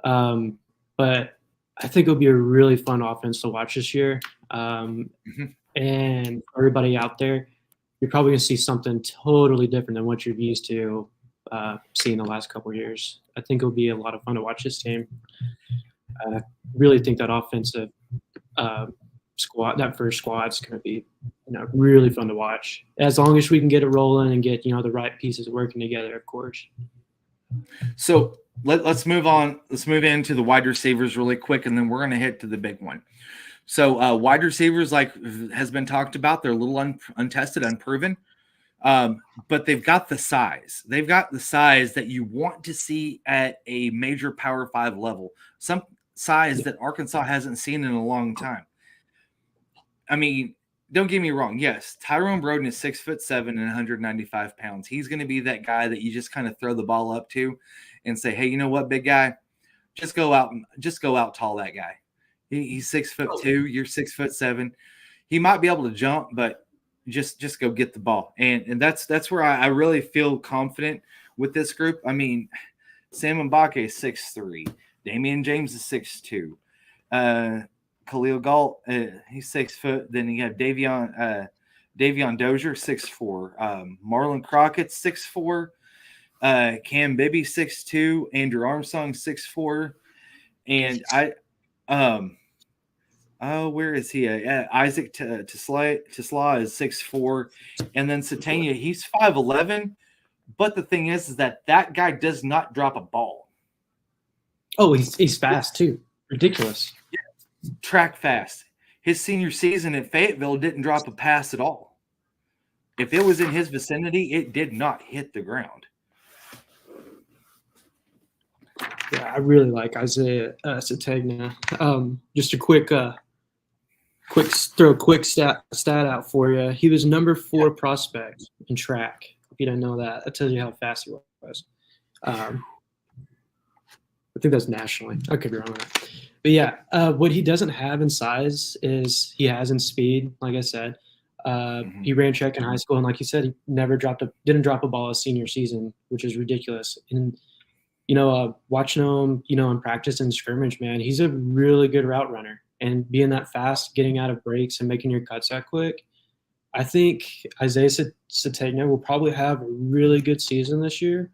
But I think it'll be a really fun offense to watch this year. And for everybody out there, you're probably going to see something totally different than what you're used to seeing the last couple of years. I think it'll be a lot of fun to watch this team. I really think that offensive squad, that first squad, is going to be really fun to watch. As long as we can get it rolling and get the right pieces working together, of course.
So let's move on. Let's move into the wide receivers really quick, and then we're going to hit to the big one. So wide receivers, like has been talked about, they're a little untested, unproven, but they've got the size. They've got the size that you want to see at a major Power 5 level, some size that Arkansas hasn't seen in a long time. I mean, don't get me wrong. Yes, Tyrone Broden is 6'7" and 195 pounds. He's going to be that guy that you just kind of throw the ball up to and say, hey, you know what, big guy? Just go out tall that guy. He's 6'2", you're 6'7". He might be able to jump, but just go get the ball. And that's where I really feel confident with this group. I mean, Sam Mbake is 6'3". Damian James is 6'2". Khalil Galt, he's 6 foot. Then you have Davion Dozier, 6'4". Marlon Crockett's 6'4". Cam Bibby 6'2", Andrew Armstrong 6'4", and where is he? Isaac Tisla is 6'4", and then Satania, he's 5'11". But the thing is that guy does not drop a ball.
Oh, he's fast too. Ridiculous.
Yeah. Track fast. His senior season at Fayetteville didn't drop a pass at all. If it was in his vicinity, it did not hit the ground.
Yeah, I really like Isaiah Sategna. Just a quick stat out for you. He was number 4 prospect in track. If you didn't know that, that tells you how fast he was. I think that's nationally. I could be wrong on that. But yeah, what he doesn't have in size is he has in speed. Like I said, he ran track in high school, and like you said, he never didn't drop a ball his senior season, which is ridiculous. And watching him, in practice and scrimmage, man, he's a really good route runner. And being that fast, getting out of breaks, and making your cuts that quick, I think Isaiah Sategna will probably have a really good season this year.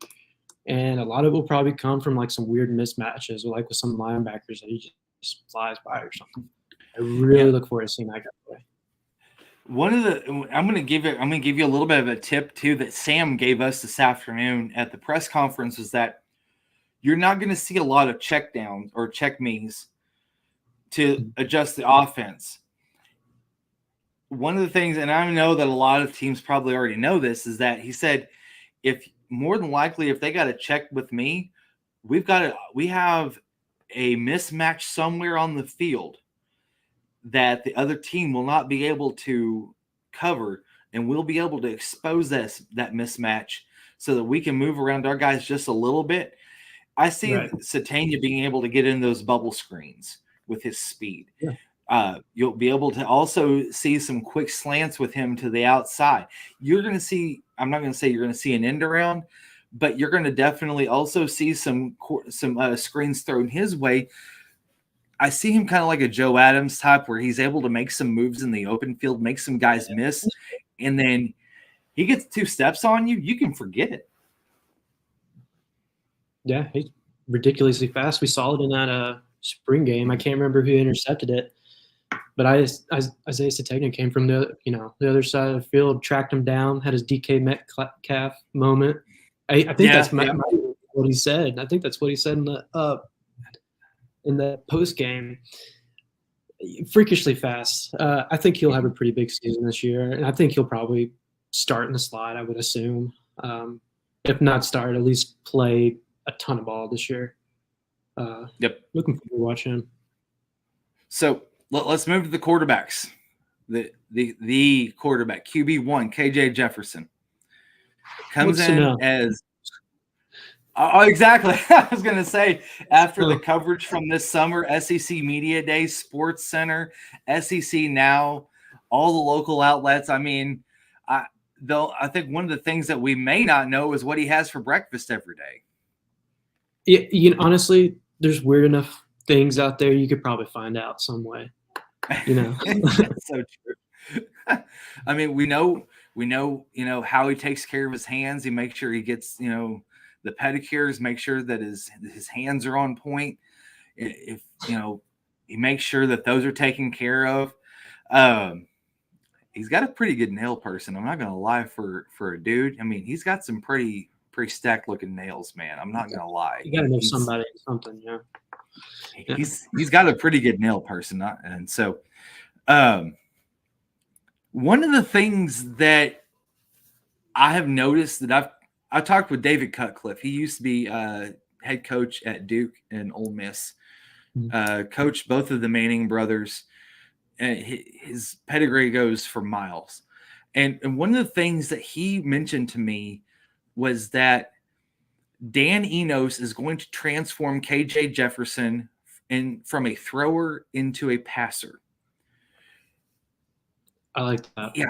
And a lot of it will probably come from like some weird mismatches, or like with some linebackers that he just flies by or something. I really look forward to seeing that guy play.
I'm going to give you a little bit of a tip too that Sam gave us this afternoon at the press conference, was that you're not going to see a lot of check downs or check me's to adjust the offense. One of the things, and I know that a lot of teams probably already know this, is that he said, if more than likely, if they got to check with me, we have a mismatch somewhere on the field that the other team will not be able to cover, and we'll be able to expose that mismatch so that we can move around our guys just a little bit. I see Satania being able to get in those bubble screens with his speed. Yeah. You'll be able to also see some quick slants with him to the outside. You're going to see, I'm not going to say you're going to see an end around, but you're going to definitely also see some screens thrown his way. I see him kind of like a Joe Adams type, where he's able to make some moves in the open field, make some guys miss, and then he gets 2 steps on you, you can forget it.
Yeah, he's ridiculously fast. We saw it in that spring game. I can't remember who intercepted it, but Isaiah Sategna came from the other side of the field, tracked him down, had his DK Metcalf moment. I think that's what he said. I think that's what he said in the post game. Freakishly fast. I think he'll have a pretty big season this year, and I think he'll probably start in the slot, I would assume. If not start, at least play a ton of ball this year. Looking forward to watching him.
So let's move to the quarterbacks. The quarterback, QB1, KJ Jefferson, comes in as exactly. I was going to say, after the coverage from this summer, SEC Media Day, Sports Center, SEC Now, all the local outlets. I mean, I think one of the things that we may not know is what he has for breakfast every day.
Honestly, there's weird enough things out there you could probably find out some way.
That's so true. I mean, we know, how he takes care of his hands. He makes sure he gets, the pedicures, make sure that his hands are on point. If he makes sure that those are taken care of. He's got a pretty good nail person. I'm not going to lie, for a dude. I mean, he's got some pretty stacked looking nails, man. I'm not going to lie.
You got to know somebody something, yeah.
He's got a pretty good nail person. And so one of the things that I have noticed that I talked with David Cutcliffe. He used to be head coach at Duke and Ole Miss, coached both of the Manning brothers. his pedigree goes for miles. And one of the things that he mentioned to me was that Dan Enos is going to transform KJ Jefferson from a thrower into a passer.
I like that.
Yeah.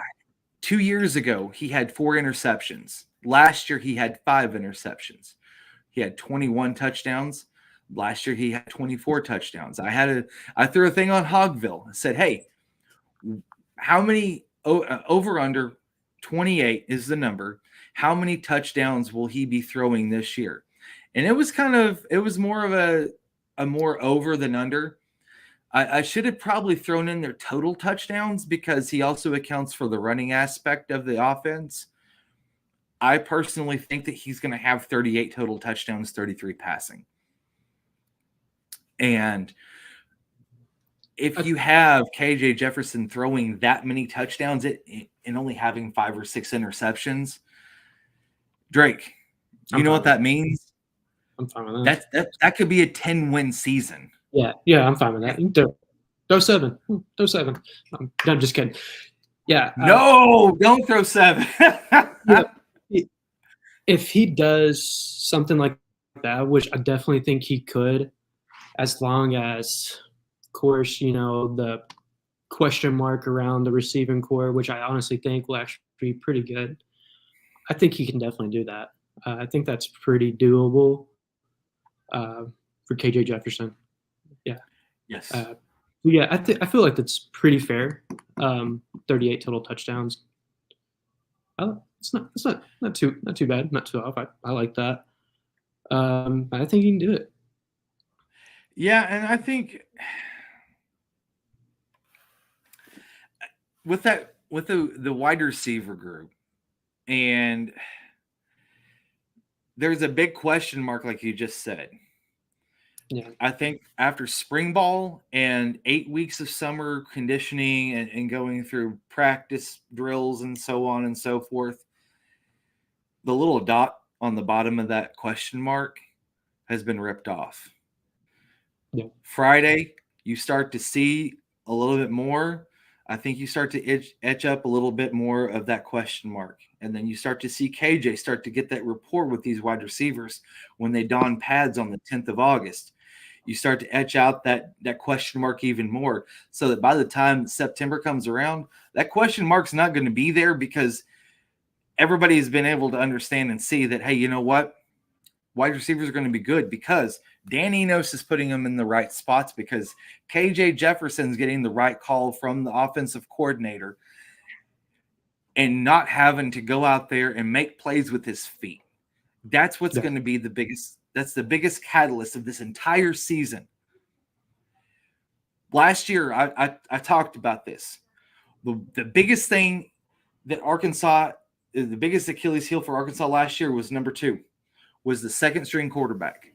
2 years ago, he had 4 interceptions. Last year, he had 5 interceptions. He had 21 touchdowns. Last year, he had 24 touchdowns. I threw a thing on Hogville. I said, hey, how many over under 28 is the number? How many touchdowns will he be throwing this year? And it was more of a more over than under. I should have probably thrown in their total touchdowns because he also accounts for the running aspect of the offense. I personally think that he's going to have 38 total touchdowns, 33 passing. And if you have KJ Jefferson throwing that many touchdowns and only having 5 or 6 interceptions, Drake, you know what that means?
I'm fine with that.
That could be a 10-win season.
Yeah, I'm fine with that. Throw 7. Throw 7. I'm just kidding. Yeah.
No, don't throw 7.
If he does something like that, which I definitely think he could, as long as, of course, the question mark around the receiving core, which I honestly think will actually be pretty good. I think he can definitely do that. I think that's pretty doable for KJ Jefferson. Yeah.
Yes.
I feel like that's pretty fair. 38 total touchdowns. It's not too bad, not too off. I like that. I think he can do it.
Yeah, and I think with the wide receiver group, and there's a big question mark, like you just said.
Yeah.
I think after spring ball and 8 weeks of summer conditioning and going through practice drills and so on and so forth, the little dot on the bottom of that question mark has been ripped off.
Yeah.
Friday, you start to see a little bit more. I think you start to etch up a little bit more of that question mark. And then you start to see KJ start to get that rapport with these wide receivers when they don pads on the 10th of August. You start to etch out that question mark even more so that by the time September comes around, that question mark's not going to be there because everybody has been able to understand and see that, hey, you know what? Wide receivers are going to be good because Dan Enos is putting them in the right spots because KJ Jefferson's getting the right call from the offensive coordinator and not having to go out there and make plays with his feet. That's what's going to be the biggest catalyst of this entire season. Last year, I talked about this. The biggest thing that the biggest Achilles heel for Arkansas last year was number 2, was the second string quarterback.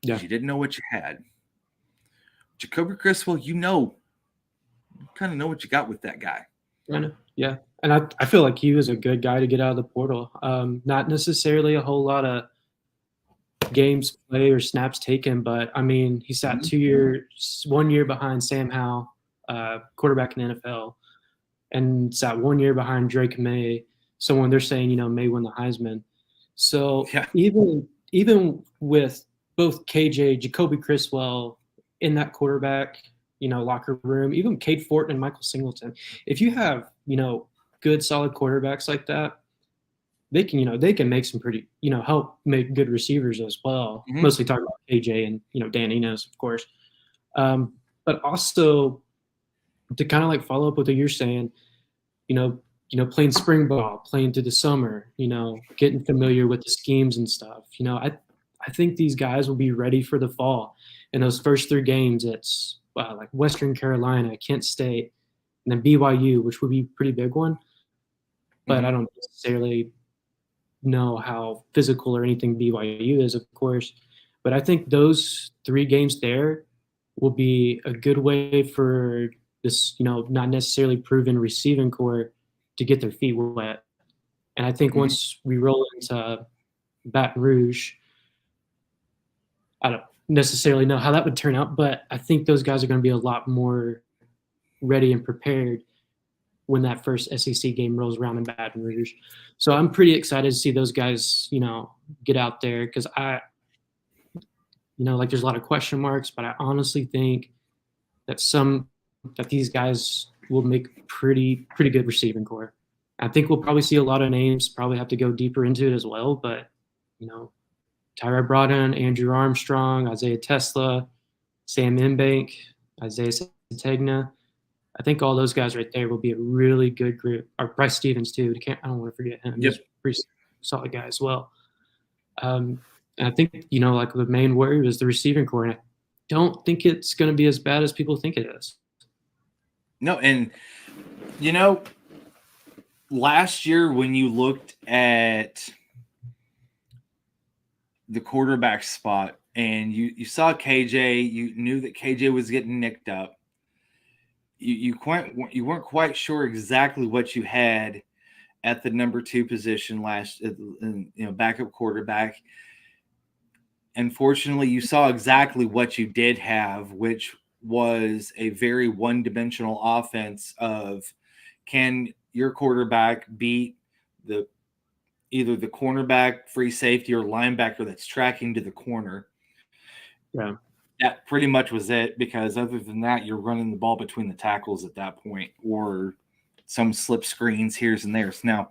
Yeah. You didn't know what you had. Jacoby Criswell, you kind of know what you got with that guy.
I know. Yeah. And I feel like he was a good guy to get out of the portal. Not necessarily a whole lot of games played or snaps taken, but I mean, he sat 1 year behind Sam Howell, quarterback in the NFL, and sat 1 year behind Drake May, someone they're saying, may win the Heisman. So even with both KJ, Jacoby Criswell in that quarterback, locker room, even Cade Fortin and Michael Singleton, if you have, good solid quarterbacks like that, they can make some pretty, help make good receivers as well. Mm-hmm. Mostly talking about KJ and, Dan Enos, of course. But also to kind of like follow up with what you're saying, playing spring ball, playing through the summer, getting familiar with the schemes and stuff. I think these guys will be ready for the fall. In those first 3 games, it's like Western Carolina, Kent State, and then BYU, which would be a pretty big one. But I don't necessarily know how physical or anything BYU is, of course. But I think those 3 games there will be a good way for this, not necessarily proven receiving core to get their feet wet. And I think once we roll into Baton Rouge, I don't necessarily know how that would turn out, but I think those guys are going to be a lot more ready and prepared when that first SEC game rolls around in Baton Rouge. So I'm pretty excited to see those guys, get out there, because like there's a lot of question marks, but I honestly think that these guys will make pretty good receiving core. I think we'll probably see a lot of names, probably have to go deeper into it as well, but Tyrod Broughton, Andrew Armstrong, Isaiah Tesla, Sam Inbank, Isaiah Sategna. I think all those guys right there will be a really good group. Or Bryce Stevens too. I don't want to forget him.
Yep.
He's a pretty solid guy as well. And I think like the main worry is the receiving core, and I don't think it's going to be as bad as people think it is.
No, and last year when you looked at the quarterback spot and you saw KJ, you knew that KJ was getting nicked up. You weren't quite sure exactly what you had at the number 2 position backup quarterback. Unfortunately, you saw exactly what you did have, which was a very one-dimensional offense of, can your quarterback beat either the cornerback, free safety, or linebacker that's tracking to the corner?
Yeah.
That pretty much was it, because other than that, you're running the ball between the tackles at that point, or some slip screens here's and there's. Now,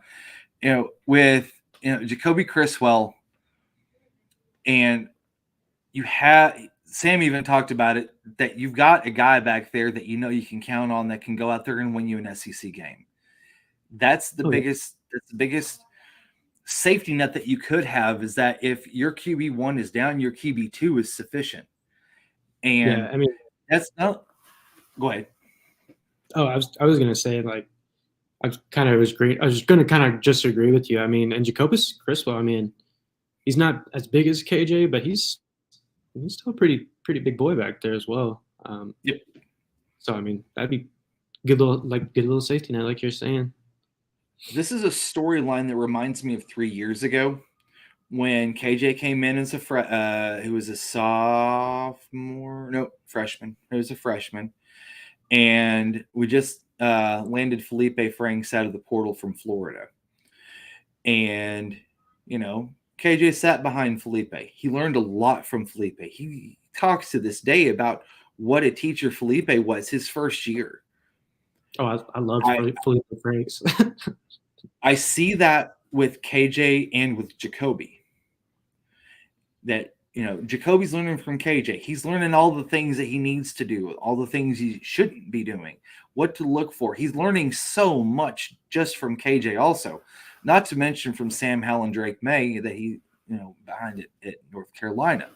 with Jacoby Criswell, and Sam even talked about it, that you've got a guy back there that you can count on that can go out there and win you an SEC game. That's the biggest. That's the biggest safety net that you could have, is that if your QB1 is down, your QB2 is sufficient. And that's not. Go ahead.
Oh, I was going to say, like, I was going to kind of just agree with you. And Jacoby Criswell, he's not as big as KJ, but he's still a pretty big boy back there as well.
Yep.
So that'd be good little safety net, like you're saying.
This is a storyline that reminds me of 3 years ago when KJ came in as he was a freshman. He was a freshman, and we just landed Felipe Franks out of the portal from Florida, and KJ sat behind Felipe. He learned a lot from Felipe. He talks to this day about what a teacher Felipe was his first year.
Oh, I love Felipe Franks.
I see that with KJ and with Jacoby. That, Jacoby's learning from KJ. He's learning all the things that he needs to do, all the things he shouldn't be doing, what to look for. He's learning so much just from KJ also. Not to mention from Sam Howell and Drake May that he, behind it at North Carolina.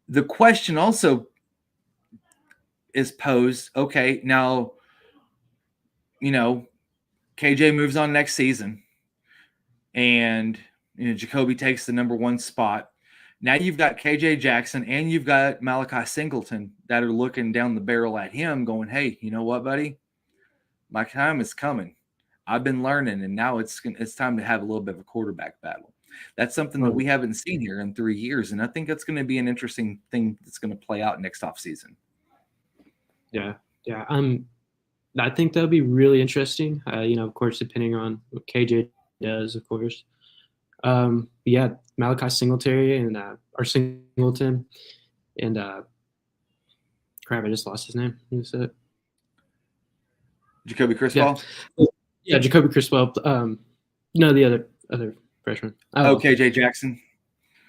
The question also is posed, okay, now, KJ moves on next season, and Jacoby takes the number 1 spot. Now you've got KJ Jackson and you've got Malachi Singleton that are looking down the barrel at him going, hey, you know what, buddy? My time is coming. I've been learning, and now it's time to have a little bit of a quarterback battle. That's something that we haven't seen here in 3 years, and I think that's going to be an interesting thing that's going to play out next offseason. Yeah.
I think that'll be really interesting. Of course, depending on what KJ does, of course. Malachi Singletary or Singleton, and crap, I just lost his name. Who said it?
Jacoby Criswell.
Yeah, Jacoby Criswell. The other freshman.
KJ Jackson.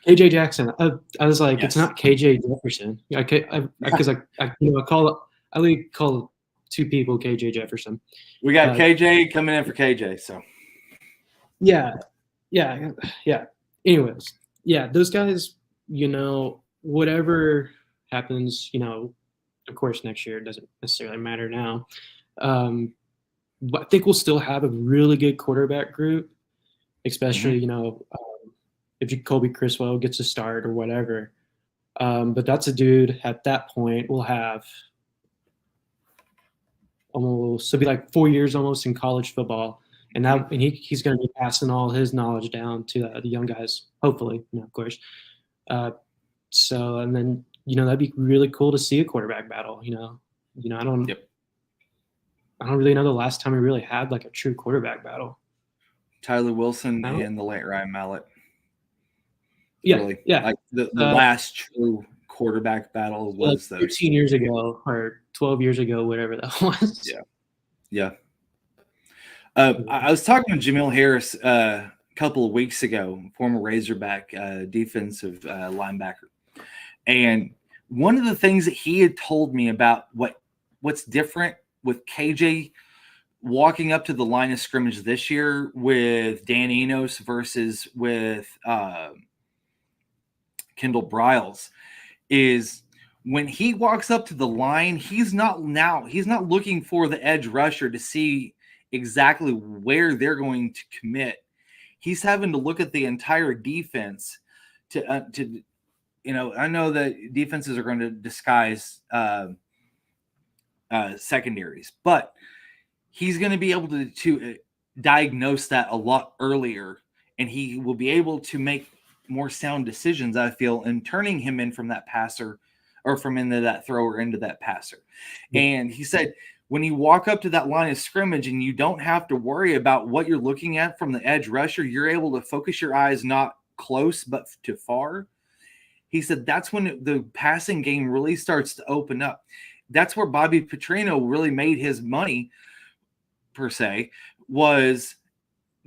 KJ Jackson. I was like,
yes.
It's not KJ Jefferson. Because I call 2 people KJ Jefferson.
We got KJ coming in for KJ. So.
Yeah. Anyways, those guys. Whatever happens, of course, next year doesn't necessarily matter now. But I think we'll still have a really good quarterback group, especially, if Jacoby Criswell gets a start or whatever. But that's a dude at that point will have almost, it'll be like 4 years almost in college football. And he's going to be passing all his knowledge down to the young guys, hopefully, of course. And then, that'd be really cool to see a quarterback battle, I don't I don't really know the last time we really had like a true quarterback battle.
Tyler Wilson and the late Ryan Mallett.
Yeah,
Really,
yeah.
like the last true quarterback battle was
like
those
13 years ago or 12 years ago, whatever that was.
Yeah. I was talking to Jamil Harris a couple of weeks ago, former Razorback defensive linebacker, and one of the things that he had told me about what's different with KJ walking up to the line of scrimmage this year with Dan Enos versus with Kendall Briles is when he walks up to the line, he's not looking for the edge rusher to see exactly where they're going to commit. He's having to look at the entire defense to I know that defenses are going to disguise secondaries, but he's going to be able to diagnose that a lot earlier, and he will be able to make more sound decisions, I feel, in turning him in from that passer or from into that thrower into that passer. Yeah. And he said, when you walk up to that line of scrimmage and you don't have to worry about what you're looking at from the edge rusher, you're able to focus your eyes not close but to far. He said that's when the passing game really starts to open up. That's where Bobby Petrino really made his money, per se, was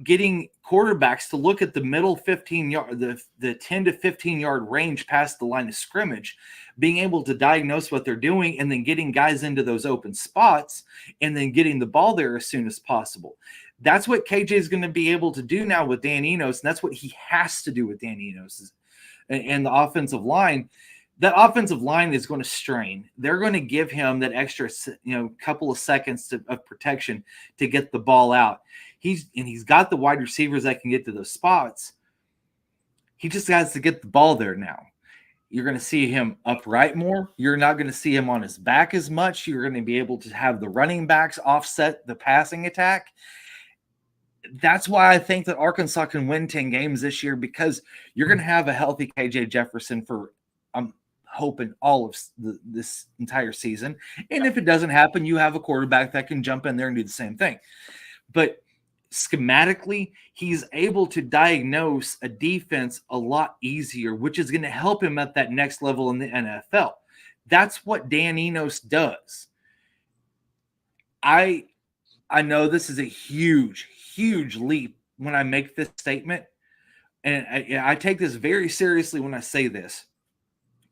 getting quarterbacks to look at the middle 15-yard, the 10 to 15-yard range past the line of scrimmage, being able to diagnose what they're doing, and then getting guys into those open spots, and then getting the ball there as soon as possible. That's what KJ is going to be able to do now with Dan Enos, and that's what he has to do with Dan Enos and the offensive line. That offensive line is going to strain. They're going to give him that extra, couple of seconds of protection to get the ball out. He's got the wide receivers that can get to those spots. He just has to get the ball there now. You're going to see him upright more. You're not going to see him on his back as much. You're going to be able to have the running backs offset the passing attack. That's why I think that Arkansas can win 10 games this year, because you're going to have a healthy KJ Jefferson for I'm hoping all of this entire season. And if it doesn't happen, you have a quarterback that can jump in there and do the same thing. But schematically, he's able to diagnose a defense a lot easier, which is going to help him at that next level in the NFL. That's what Dan Enos does. I know this is a huge, huge leap when I make this statement, and I take this very seriously when I say this,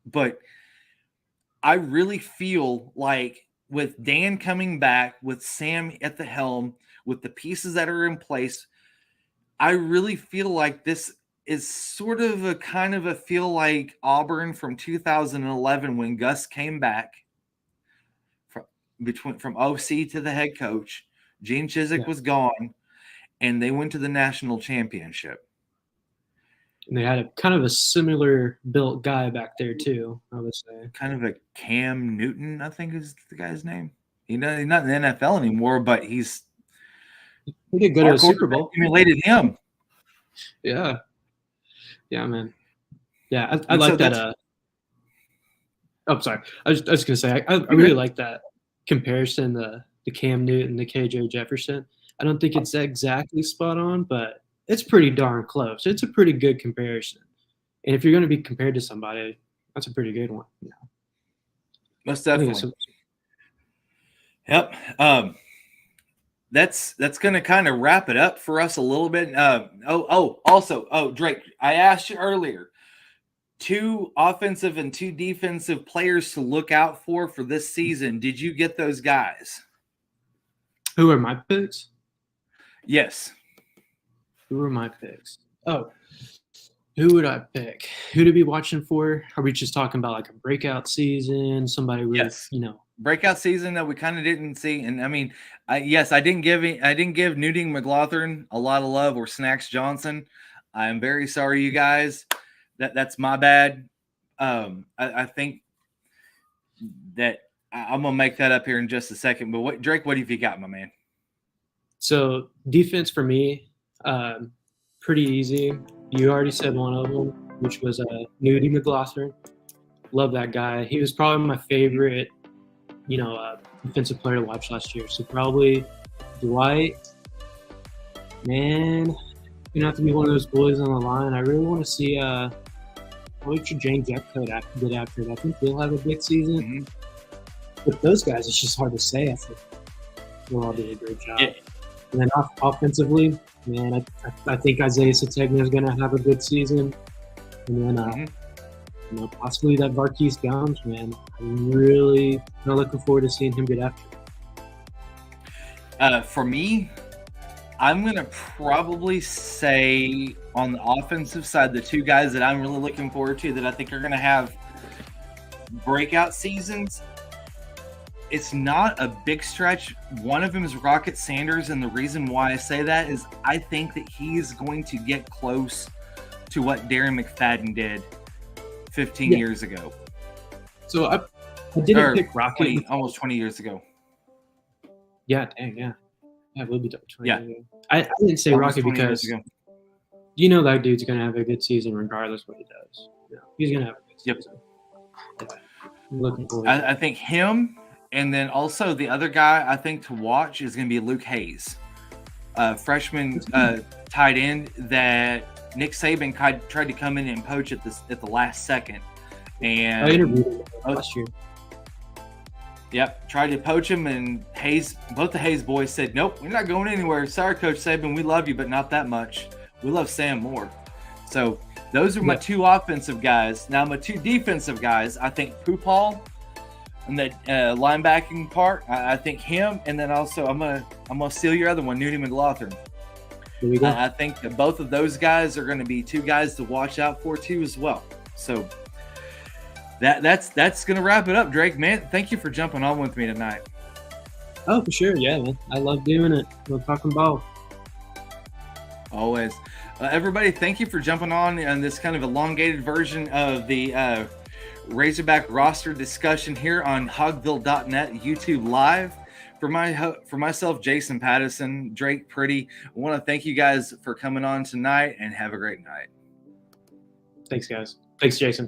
but I really feel like with Dan coming back, with Sam at the helm, with the pieces that are in place, I really feel like this is sort of a kind of a feel like Auburn from 2011 when Gus came back from OC to the head coach. Gene Chizik was gone, and they went to the national championship.
And they had a kind of a similar built guy back there too, I would say.
Kind of a Cam Newton, I think is the guy's name. He's not in the NFL anymore, but he
did go to a Super Bowl.
Emulated him.
Yeah, man. Yeah, I like that. Sorry. I was gonna say I really like that comparison, the Cam Newton, the KJ Jefferson. I don't think it's exactly spot on, but it's pretty darn close. It's a pretty good comparison. And if you're going to be compared to somebody, that's a pretty good one. Yeah.
Most definitely. Yep. That's going to kind of wrap it up for us a little bit. Also, Drake, I asked you earlier, 2 offensive and 2 defensive players to look out for this season. Did you get those guys?
Who are my picks?
Yes.
Who are my picks? Oh, who would I pick? Who to be watching for? Are we just talking about like a breakout season? Somebody really,
breakout season that we kind of didn't see. And I mean, I didn't give Newton McLaughlin a lot of love, or Snacks Johnson. I'm very sorry, you guys. That's my bad. I think that I'm gonna make that up here in just a second. But Drake, what have you got, my man?
So defense for me, pretty easy. You already said one of them, which was Nudie McLaughlin. Love that guy. He was probably my favorite, defensive player to watch last year. So probably Dwight. Man, gonna have to be one of those boys on the line. I really want to see probably Jane Jeffcoat get after it. I think he'll have a big season.
Mm-hmm.
With those guys, it's just hard to say. I think they'll all do a great job.
Yeah.
And then offensively, man, I think Isaiah Sategna is going to have a good season. And then, possibly that Marquise Gums, man. I'm really looking forward to seeing him get after it.
For me, I'm going to probably say on the offensive side, the two guys that I'm really looking forward to that I think are going to have breakout seasons. It's not a big stretch. One of them is Rocket Sanders, and the reason why I say that is I think that he's going to get close to what Darren McFadden did 15 years ago.
So I didn't pick Rocket.
Almost 20 years ago.
Yeah, dang, yeah. Yeah, we'll be 20 years ago. I didn't say Rocket because that dude's going to have a good season regardless what he does. Yeah, he's going to have a good season. Yeah. I'm looking forward to
I think him. And then also the other guy I think to watch is going to be Luke Hayes, freshman tight end that Nick Saban tried to come in and poach at the last second. And
I interviewed him last year.
Yep, tried to poach him, and both the Hayes boys said, "Nope, we're not going anywhere. Sorry, Coach Saban, we love you, but not that much. We love Sam more." So those are my two offensive guys. Now my two defensive guys, I think Pupal. And the linebacking part, I think him, and then also I'm gonna steal your other one, Nudie McLaughlin.
There we go.
I think that both of those guys are going to be two guys to watch out for too as well. So that's going to wrap it up, Drake. Man, thank you for jumping on with me tonight.
Oh, for sure, yeah, man. I love doing it. We're talking ball.
Always, everybody. Thank you for jumping on this kind of elongated version of the Razorback roster discussion here on Hogville.net YouTube Live. For myself, Jason Pattyson, Drake Pretty, I want to thank you guys for coming on tonight and have a great night.
Thanks, guys. Thanks, Jason.